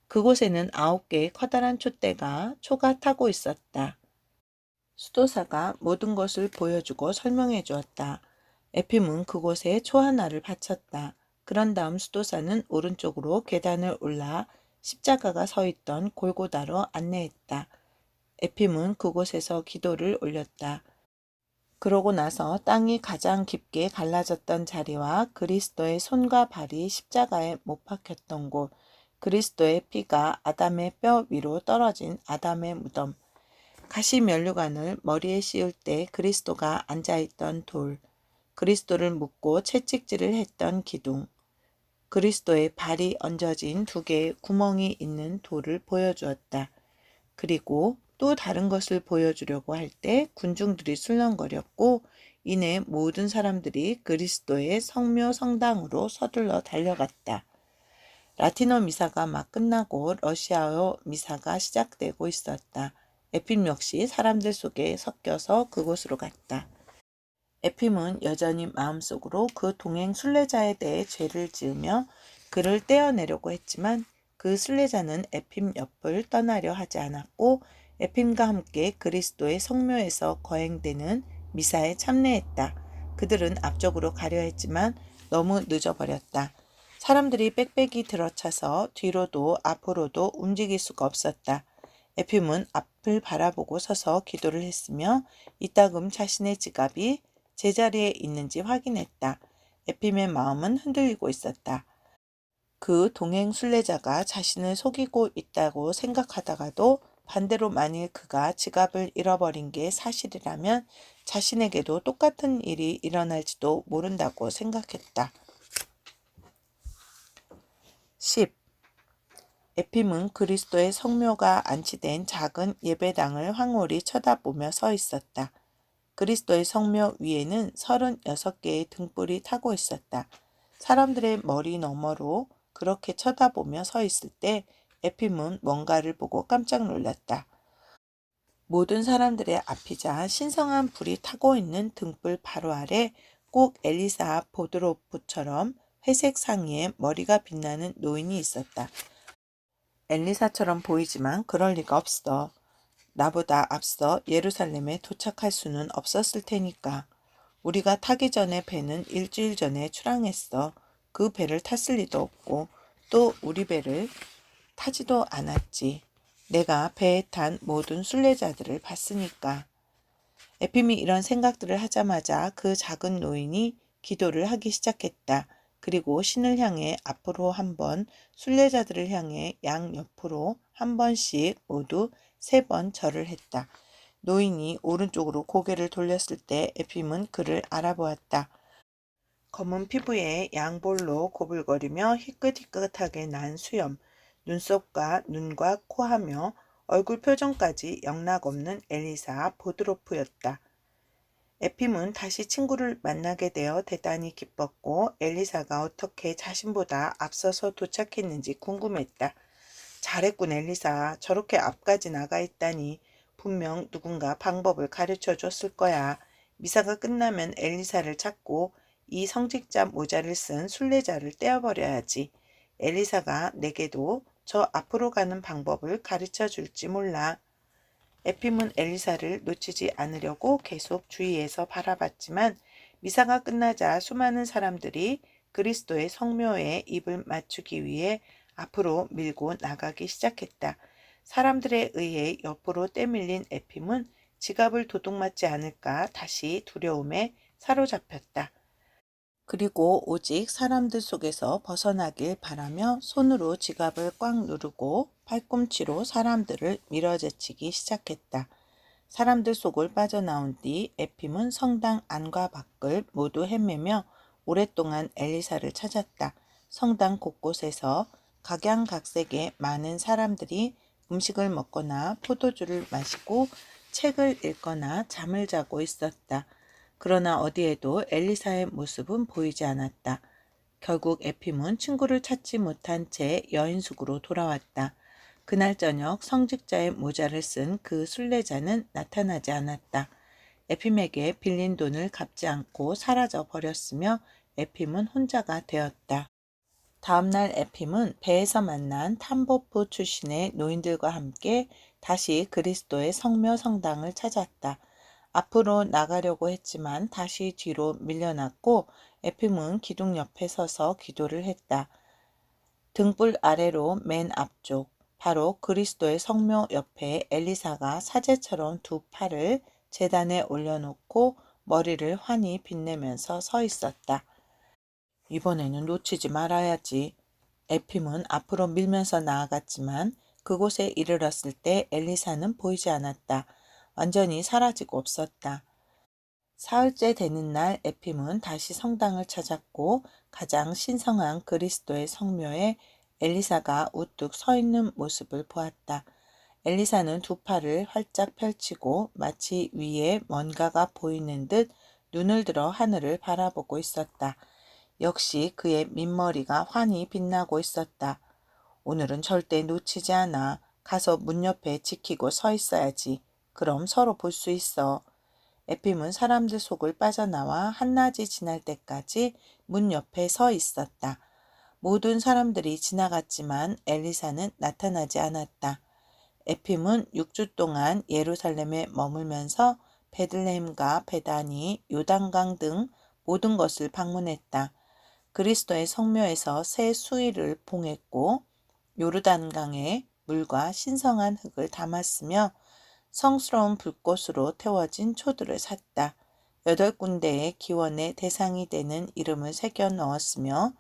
그곳에는 9개의 커다란 촛대가 초가 타고 있었다. 수도사가 모든 것을 보여주고 설명해 주었다. 에핌은 그곳에 초 하나를 바쳤다. 그런 다음 수도사는 오른쪽으로 계단을 올라 십자가가 서 있던 골고다로 안내했다. 에핌은 그곳에서 기도를 올렸다. 그러고 나서 땅이 가장 깊게 갈라졌던 자리와 그리스도의 손과 발이 십자가에 못 박혔던 곳, 그리스도의 피가 아담의 뼈 위로 떨어진 아담의 무덤, 가시 면류관을 머리에 씌울 때 그리스도가 앉아있던 돌, 그리스도를 묶고 채찍질을 했던 기둥, 그리스도의 발이 얹어진 2개의 구멍이 있는 돌을 보여주었다. 그리고 또 다른 것을 보여주려고 할 때 군중들이 술렁거렸고 이내 모든 사람들이 그리스도의 성묘 성당으로 서둘러 달려갔다. 라틴어 미사가 막 끝나고 러시아어 미사가 시작되고 있었다. 에핌 역시 사람들 속에 섞여서 그곳으로 갔다. 에핌은 여전히 마음속으로 그 동행 순례자에 대해 죄를 지으며 그를 떼어내려고 했지만 그 순례자는 에핌 옆을 떠나려 하지 않았고 에핌과 함께 그리스도의 성묘에서 거행되는 미사에 참여했다. 그들은 앞쪽으로 가려 했지만 너무 늦어버렸다. 사람들이 빽빽이 들어차서 뒤로도 앞으로도 움직일 수가 없었다. 에핌은 앞을 바라보고 서서 기도를 했으며 이따금 자신의 지갑이 제자리에 있는지 확인했다. 에핌의 마음은 흔들리고 있었다. 그 동행 순례자가 자신을 속이고 있다고 생각하다가도 반대로 만일 그가 지갑을 잃어버린 게 사실이라면 자신에게도 똑같은 일이 일어날지도 모른다고 생각했다. 10. 에핌은 그리스도의 성묘가 안치된 작은 예배당을 황홀히 쳐다보며 서 있었다. 그리스도의 성묘 위에는 36개의 등불이 타고 있었다. 사람들의 머리 너머로 그렇게 쳐다보며 서 있을 때 에핌은 뭔가를 보고 깜짝 놀랐다. 모든 사람들의 앞이자 신성한 불이 타고 있는 등불 바로 아래 꼭 엘리사 보드로프처럼 회색 상의에 머리가 빛나는 노인이 있었다. 엘리사처럼 보이지만 그럴 리가 없어. 나보다 앞서 예루살렘에 도착할 수는 없었을 테니까. 우리가 타기 전에 배는 일주일 전에 출항했어. 그 배를 탔을 리도 없고 또 우리 배를 타지도 않았지. 내가 배에 탄 모든 순례자들을 봤으니까. 에핌이 이런 생각들을 하자마자 그 작은 노인이 기도를 하기 시작했다. 그리고 신을 향해 앞으로 한 번, 순례자들을 향해 양옆으로 한 번씩 모두 3번 절을 했다. 노인이 오른쪽으로 고개를 돌렸을 때 에핌은 그를 알아보았다. 검은 피부에 양볼로 고불거리며 희끗희끗하게 난 수염, 눈썹과 눈과 코하며 얼굴 표정까지 영락없는 엘리사 보드로프였다. 에핌은 다시 친구를 만나게 되어 대단히 기뻤고 엘리사가 어떻게 자신보다 앞서서 도착했는지 궁금했다. 잘했군 엘리사. 저렇게 앞까지 나가 있다니. 분명 누군가 방법을 가르쳐 줬을 거야. 미사가 끝나면 엘리사를 찾고 이 성직자 모자를 쓴 순례자를 떼어버려야지. 엘리사가 내게도 저 앞으로 가는 방법을 가르쳐 줄지 몰라. 에핌은 엘리사를 놓치지 않으려고 계속 주위에서 바라봤지만 미사가 끝나자 수많은 사람들이 그리스도의 성묘에 입을 맞추기 위해 앞으로 밀고 나가기 시작했다. 사람들에 의해 옆으로 떼밀린 에핌은 지갑을 도둑맞지 않을까 다시 두려움에 사로잡혔다. 그리고 오직 사람들 속에서 벗어나길 바라며 손으로 지갑을 꽉 누르고 팔꿈치로 사람들을 밀어제치기 시작했다. 사람들 속을 빠져나온 뒤 에핌은 성당 안과 밖을 모두 헤매며 오랫동안 엘리사를 찾았다. 성당 곳곳에서 각양각색의 많은 사람들이 음식을 먹거나 포도주를 마시고 책을 읽거나 잠을 자고 있었다. 그러나 어디에도 엘리사의 모습은 보이지 않았다. 결국 에핌은 친구를 찾지 못한 채 여인숙으로 돌아왔다. 그날 저녁 성직자의 모자를 쓴 그 순례자는 나타나지 않았다. 에핌에게 빌린 돈을 갚지 않고 사라져 버렸으며 에핌은 혼자가 되었다. 다음날 에핌은 배에서 만난 탐보프 출신의 노인들과 함께 다시 그리스도의 성묘 성당을 찾았다. 앞으로 나가려고 했지만 다시 뒤로 밀려났고 에핌은 기둥 옆에 서서 기도를 했다. 등불 아래로 맨 앞쪽, 바로 그리스도의 성묘 옆에 엘리사가 사제처럼 두 팔을 제단에 올려놓고 머리를 환히 빛내면서 서 있었다. 이번에는 놓치지 말아야지. 에핌은 앞으로 밀면서 나아갔지만 그곳에 이르렀을 때 엘리사는 보이지 않았다. 완전히 사라지고 없었다. 사흘째 되는 날 에핌은 다시 성당을 찾았고 가장 신성한 그리스도의 성묘에 엘리사가 우뚝 서 있는 모습을 보았다. 엘리사는 두 팔을 활짝 펼치고 마치 위에 뭔가가 보이는 듯 눈을 들어 하늘을 바라보고 있었다. 역시 그의 민머리가 환히 빛나고 있었다. 오늘은 절대 놓치지 않아. 가서 문 옆에 지키고 서 있어야지. 그럼 서로 볼 수 있어. 에핌은 사람들 속을 빠져나와 한낮이 지날 때까지 문 옆에 서 있었다. 모든 사람들이 지나갔지만 엘리사는 나타나지 않았다. 에핌은 6주 동안 예루살렘에 머물면서 베들레헴과 베다니, 요단강 등 모든 것을 방문했다. 그리스도의 성묘에서 새 수의를 봉했고 요르단강에 물과 신성한 흙을 담았으며 성스러운 불꽃으로 태워진 초들을 샀다. 8군데의 기원의 대상이 되는 이름을 새겨 넣었으며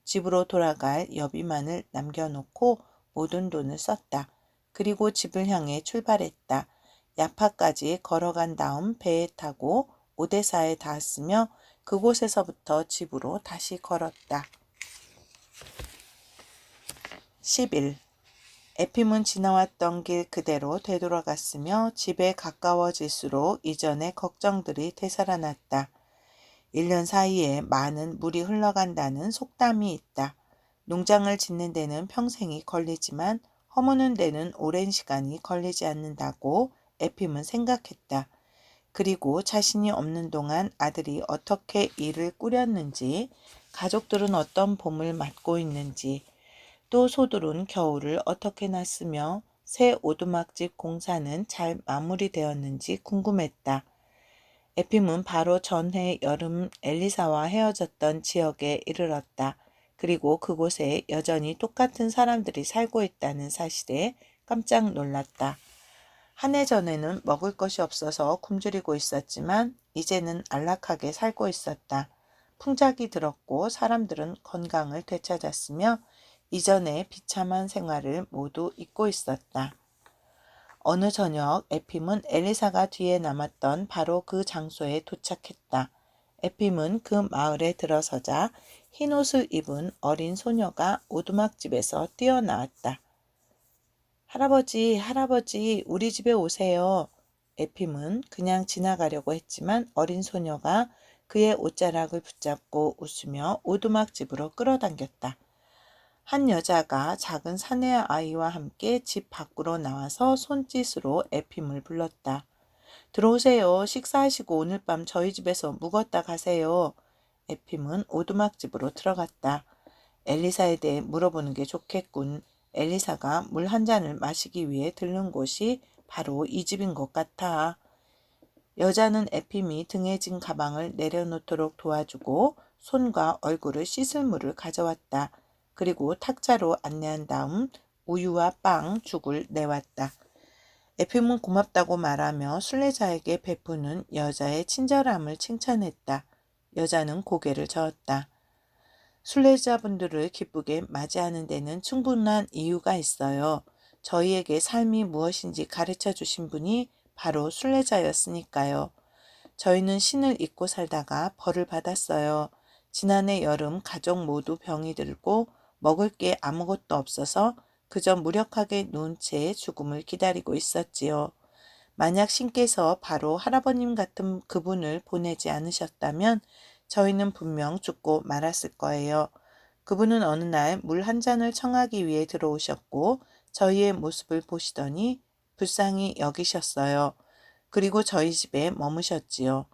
집으로 돌아갈 여비만을 남겨놓고 모든 돈을 썼다. 그리고 집을 향해 출발했다. 야파까지 걸어간 다음 배에 타고 오데사에 닿았으며 그곳에서부터 집으로 다시 걸었다. 10일 에핌은 지나왔던 길 그대로 되돌아갔으며 집에 가까워질수록 이전의 걱정들이 되살아났다. 1년 사이에 많은 물이 흘러간다는 속담이 있다. 농장을 짓는 데는 평생이 걸리지만 허무는 데는 오랜 시간이 걸리지 않는다고 에핌은 생각했다. 그리고 자신이 없는 동안 아들이 어떻게 일을 꾸렸는지, 가족들은 어떤 봄을 맞고 있는지, 또 소들은 겨울을 어떻게 났으며 새 오두막집 공사는 잘 마무리되었는지 궁금했다. 에핌은 바로 전해 여름 엘리사와 헤어졌던 지역에 이르렀다. 그리고 그곳에 여전히 똑같은 사람들이 살고 있다는 사실에 깜짝 놀랐다. 한 해 전에는 먹을 것이 없어서 굶주리고 있었지만 이제는 안락하게 살고 있었다. 풍작이 들었고 사람들은 건강을 되찾았으며 이전의 비참한 생활을 모두 잊고 있었다. 어느 저녁 에핌은 엘리사가 뒤에 남았던 바로 그 장소에 도착했다. 에핌은 그 마을에 들어서자 흰옷을 입은 어린 소녀가 오두막집에서 뛰어나왔다. 할아버지, 할아버지, 우리 집에 오세요. 에핌은 그냥 지나가려고 했지만 어린 소녀가 그의 옷자락을 붙잡고 웃으며 오두막집으로 끌어당겼다. 한 여자가 작은 사내 아이와 함께 집 밖으로 나와서 손짓으로 에핌을 불렀다. 들어오세요. 식사하시고 오늘 밤 저희 집에서 묵었다 가세요. 에핌은 오두막집으로 들어갔다. 엘리사에 대해 물어보는 게 좋겠군. 엘리사가 물 한 잔을 마시기 위해 들른 곳이 바로 이 집인 것 같아. 여자는 에핌이 등에 진 가방을 내려놓도록 도와주고 손과 얼굴을 씻을 물을 가져왔다. 그리고 탁자로 안내한 다음 우유와 빵, 죽을 내왔다. 에핌은 고맙다고 말하며 순례자에게 베푸는 여자의 친절함을 칭찬했다. 여자는 고개를 저었다. 순례자분들을 기쁘게 맞이하는 데는 충분한 이유가 있어요. 저희에게 삶이 무엇인지 가르쳐 주신 분이 바로 순례자였으니까요. 저희는 신을 잊고 살다가 벌을 받았어요. 지난해 여름 가족 모두 병이 들고 먹을 게 아무것도 없어서 그저 무력하게 누운 채 죽음을 기다리고 있었지요. 만약 신께서 바로 할아버님 같은 그분을 보내지 않으셨다면 저희는 분명 죽고 말았을 거예요. 그분은 어느 날 물 한 잔을 청하기 위해 들어오셨고 저희의 모습을 보시더니 불쌍히 여기셨어요. 그리고 저희 집에 머무셨지요.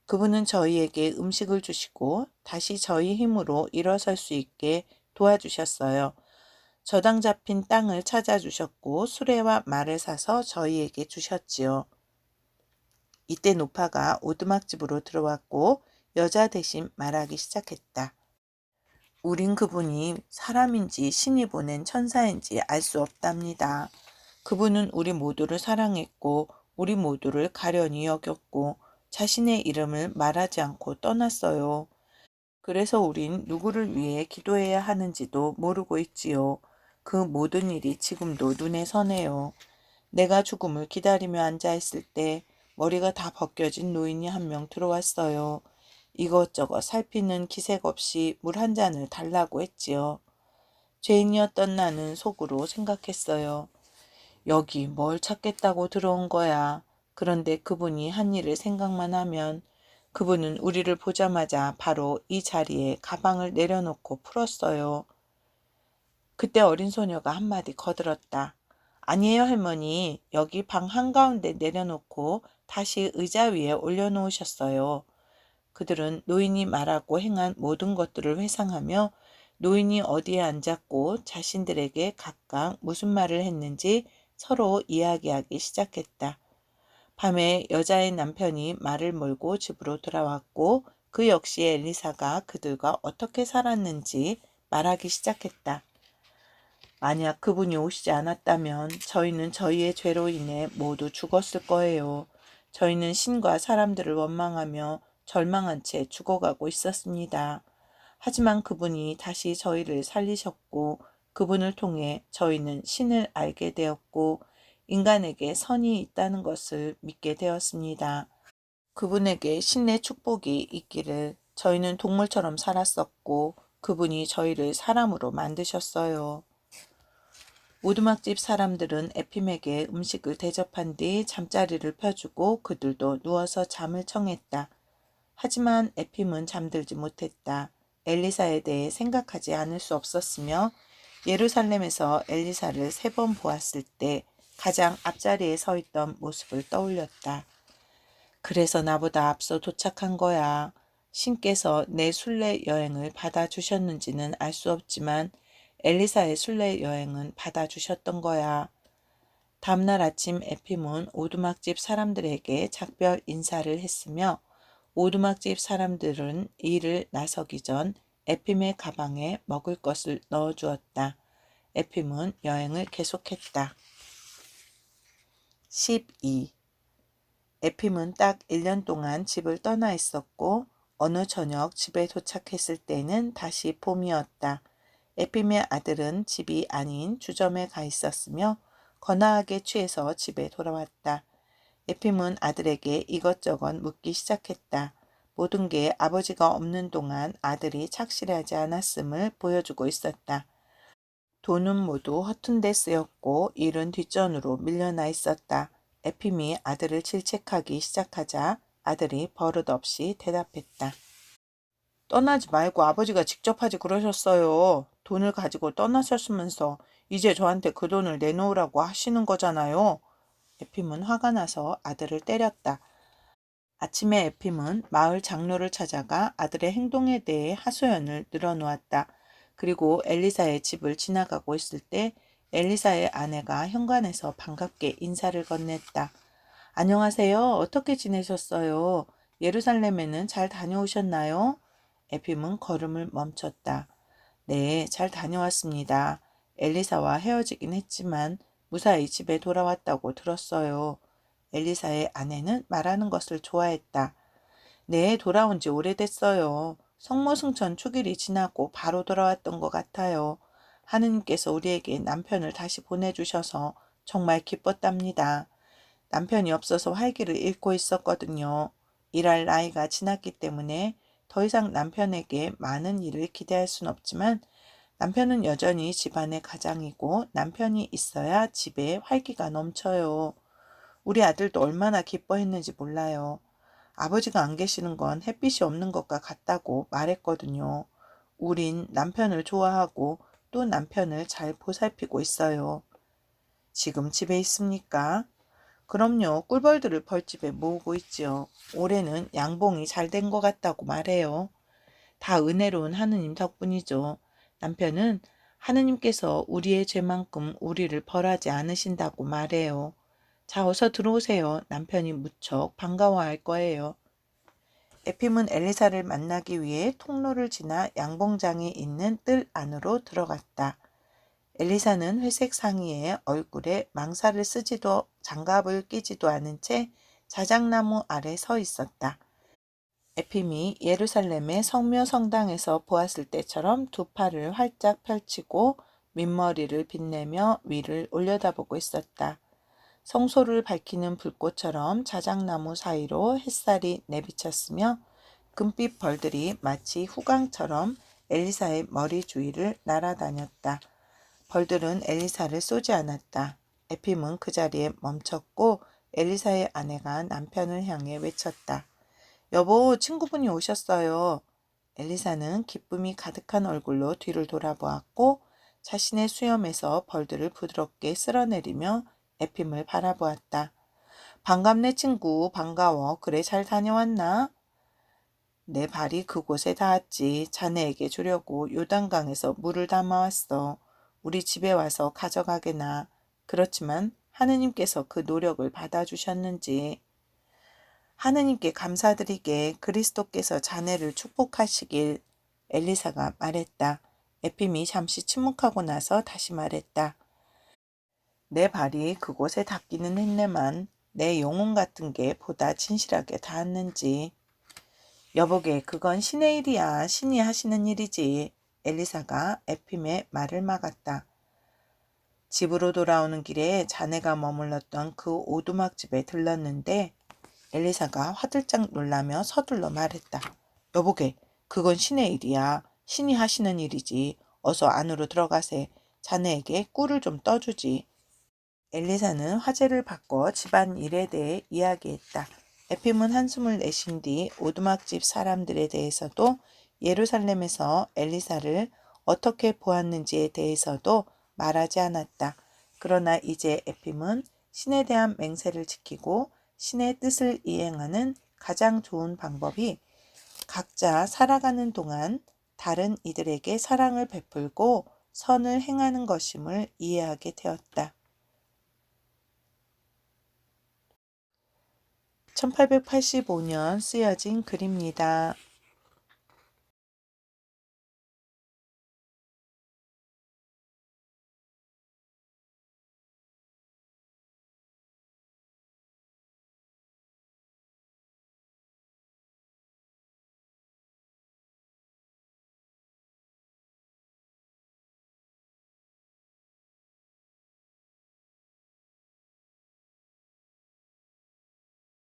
그분은 저희에게 음식을 주시고 다시 저희 힘으로 일어설 수 있게 도와주셨어요. 저당 잡힌 땅을 찾아주셨고 수레와 말을 사서 저희에게 주셨지요. 이때 노파가 오두막집으로 들어왔고 여자 대신 말하기 시작했다. 우린 그분이 사람인지 신이 보낸 천사인지 알 수 없답니다. 그분은 우리 모두를 사랑했고 우리 모두를 가련히 여겼고 자신의 이름을 말하지 않고 떠났어요. 그래서 우린 누구를 위해 기도해야 하는지도 모르고 있지요. 그 모든 일이 지금도 눈에 선해요. 내가 죽음을 기다리며 앉아있을 때 머리가 다 벗겨진 노인이 한 명 들어왔어요. 이것저것 살피는 기색 없이 물 한 잔을 달라고 했지요. 죄인이었던 나는 속으로 생각했어요. 여기 뭘 찾겠다고 들어온 거야. 그런데 그분이 한 일을 생각만 하면 그분은 우리를 보자마자 바로 이 자리에 가방을 내려놓고 풀었어요. 그때 어린 소녀가 한마디 거들었다. 아니에요, 할머니. 여기 방 한가운데 내려놓고 다시 의자 위에 올려놓으셨어요. 그들은 노인이 말하고 행한 모든 것들을 회상하며 노인이 어디에 앉았고 자신들에게 각각 무슨 말을 했는지 서로 이야기하기 시작했다. 밤에 여자의 남편이 말을 몰고 집으로 돌아왔고 그 역시 엘리사가 그들과 어떻게 살았는지 말하기 시작했다. 만약 그분이 오시지 않았다면 저희는 저희의 죄로 인해 모두 죽었을 거예요. 저희는 신과 사람들을 원망하며 절망한 채 죽어가고 있었습니다. 하지만 그분이 다시 저희를 살리셨고 그분을 통해 저희는 신을 알게 되었고 인간에게 선이 있다는 것을 믿게 되었습니다. 그분에게 신의 축복이 있기를 저희는 동물처럼 살았었고 그분이 저희를 사람으로 만드셨어요. 오두막집 사람들은 에핌에게 음식을 대접한 뒤 잠자리를 펴주고 그들도 누워서 잠을 청했다. 하지만 에핌은 잠들지 못했다. 엘리사에 대해 생각하지 않을 수 없었으며 예루살렘에서 엘리사를 3번 보았을 때 가장 앞자리에 서 있던 모습을 떠올렸다. 그래서 나보다 앞서 도착한 거야. 신께서 내 순례 여행을 받아주셨는지는 알 수 없지만 엘리사의 순례 여행은 받아주셨던 거야. 다음날 아침 에핌은 오두막집 사람들에게 작별 인사를 했으며 오두막집 사람들은 일을 나서기 전 에핌의 가방에 먹을 것을 넣어주었다. 에핌은 여행을 계속했다. 12. 에핌은 딱 1년 동안 집을 떠나 있었고 어느 저녁 집에 도착했을 때는 다시 봄이었다. 에핌의 아들은 집이 아닌 주점에 가 있었으며 거나하게 취해서 집에 돌아왔다. 에핌은 아들에게 이것저것 묻기 시작했다. 모든 게 아버지가 없는 동안 아들이 착실하지 않았음을 보여주고 있었다. 돈은 모두 허튼 데 쓰였고 일은 뒷전으로 밀려나 있었다. 에핌이 아들을 질책하기 시작하자 아들이 버릇없이 대답했다. 떠나지 말고 아버지가 직접 하지 그러셨어요. 돈을 가지고 떠나셨으면서 이제 저한테 그 돈을 내놓으라고 하시는 거잖아요. 에핌은 화가 나서 아들을 때렸다. 아침에 에핌은 마을 장로를 찾아가 아들의 행동에 대해 하소연을 늘어놓았다. 그리고 엘리사의 집을 지나가고 있을 때 엘리사의 아내가 현관에서 반갑게 인사를 건넸다. 안녕하세요. 어떻게 지내셨어요? 예루살렘에는 잘 다녀오셨나요? 에핌은 걸음을 멈췄다. 네, 잘 다녀왔습니다. 엘리사와 헤어지긴 했지만 무사히 집에 돌아왔다고 들었어요. 엘리사의 아내는 말하는 것을 좋아했다. 네, 돌아온 지 오래됐어요. 성모승천 축일이 지나고 바로 돌아왔던 것 같아요. 하느님께서 우리에게 남편을 다시 보내주셔서 정말 기뻤답니다. 남편이 없어서 활기를 잃고 있었거든요. 일할 나이가 지났기 때문에 더 이상 남편에게 많은 일을 기대할 순 없지만 남편은 여전히 집안의 가장이고 남편이 있어야 집에 활기가 넘쳐요. 우리 아들도 얼마나 기뻐했는지 몰라요. 아버지가 안 계시는 건 햇빛이 없는 것과 같다고 말했거든요. 우린 남편을 좋아하고 또 남편을 잘 보살피고 있어요. 지금 집에 있습니까? 그럼요. 꿀벌들을 벌집에 모으고 있지요. 올해는 양봉이 잘 된 것 같다고 말해요. 다 은혜로운 하느님 덕분이죠. 남편은 하느님께서 우리의 죄만큼 우리를 벌하지 않으신다고 말해요. 자, 어서 들어오세요. 남편이 무척 반가워할 거예요. 에핌은 엘리사를 만나기 위해 통로를 지나 양봉장에 있는 뜰 안으로 들어갔다. 엘리사는 회색 상의에 얼굴에 망사를 쓰지도 장갑을 끼지도 않은 채 자작나무 아래 서 있었다. 에핌이 예루살렘의 성묘 성당에서 보았을 때처럼 두 팔을 활짝 펼치고 민머리를 빛내며 위를 올려다보고 있었다. 성소를 밝히는 불꽃처럼 자작나무 사이로 햇살이 내비쳤으며 금빛 벌들이 마치 후광처럼 엘리사의 머리 주위를 날아다녔다. 벌들은 엘리사를 쏘지 않았다. 에핌은 그 자리에 멈췄고 엘리사의 아내가 남편을 향해 외쳤다. 여보, 친구분이 오셨어요. 엘리사는 기쁨이 가득한 얼굴로 뒤를 돌아보았고 자신의 수염에서 벌들을 부드럽게 쓸어내리며 에핌을 바라보았다. 반갑네 친구, 반가워. 그래 잘 다녀왔나? 내 발이 그곳에 닿았지. 자네에게 주려고 요단강에서 물을 담아왔어. 우리 집에 와서 가져가게나. 그렇지만 하느님께서 그 노력을 받아주셨는지. 하느님께 감사드리게 그리스도께서 자네를 축복하시길. 엘리사가 말했다. 에핌이 잠시 침묵하고 나서 다시 말했다. 내 발이 그곳에 닿기는 했네만 내 영혼 같은 게 보다 진실하게 닿았는지. 여보게, 그건 신의 일이야. 신이 하시는 일이지. 엘리사가 에핌의 말을 막았다. 집으로 돌아오는 길에 자네가 머물렀던 그 오두막집에 들렀는데 엘리사가 화들짝 놀라며 서둘러 말했다. 여보게, 그건 신의 일이야. 신이 하시는 일이지. 어서 안으로 들어가세. 자네에게 꿀을 좀 떠주지. 엘리사는 화제를 바꿔 집안 일에 대해 이야기했다. 에핌은 한숨을 내쉰 뒤 오두막집 사람들에 대해서도 예루살렘에서 엘리사를 어떻게 보았는지에 대해서도 말하지 않았다. 그러나 이제 에핌은 신에 대한 맹세를 지키고 신의 뜻을 이행하는 가장 좋은 방법이 각자 살아가는 동안 다른 이들에게 사랑을 베풀고 선을 행하는 것임을 이해하게 되었다. 1885년 쓰여진 글입니다.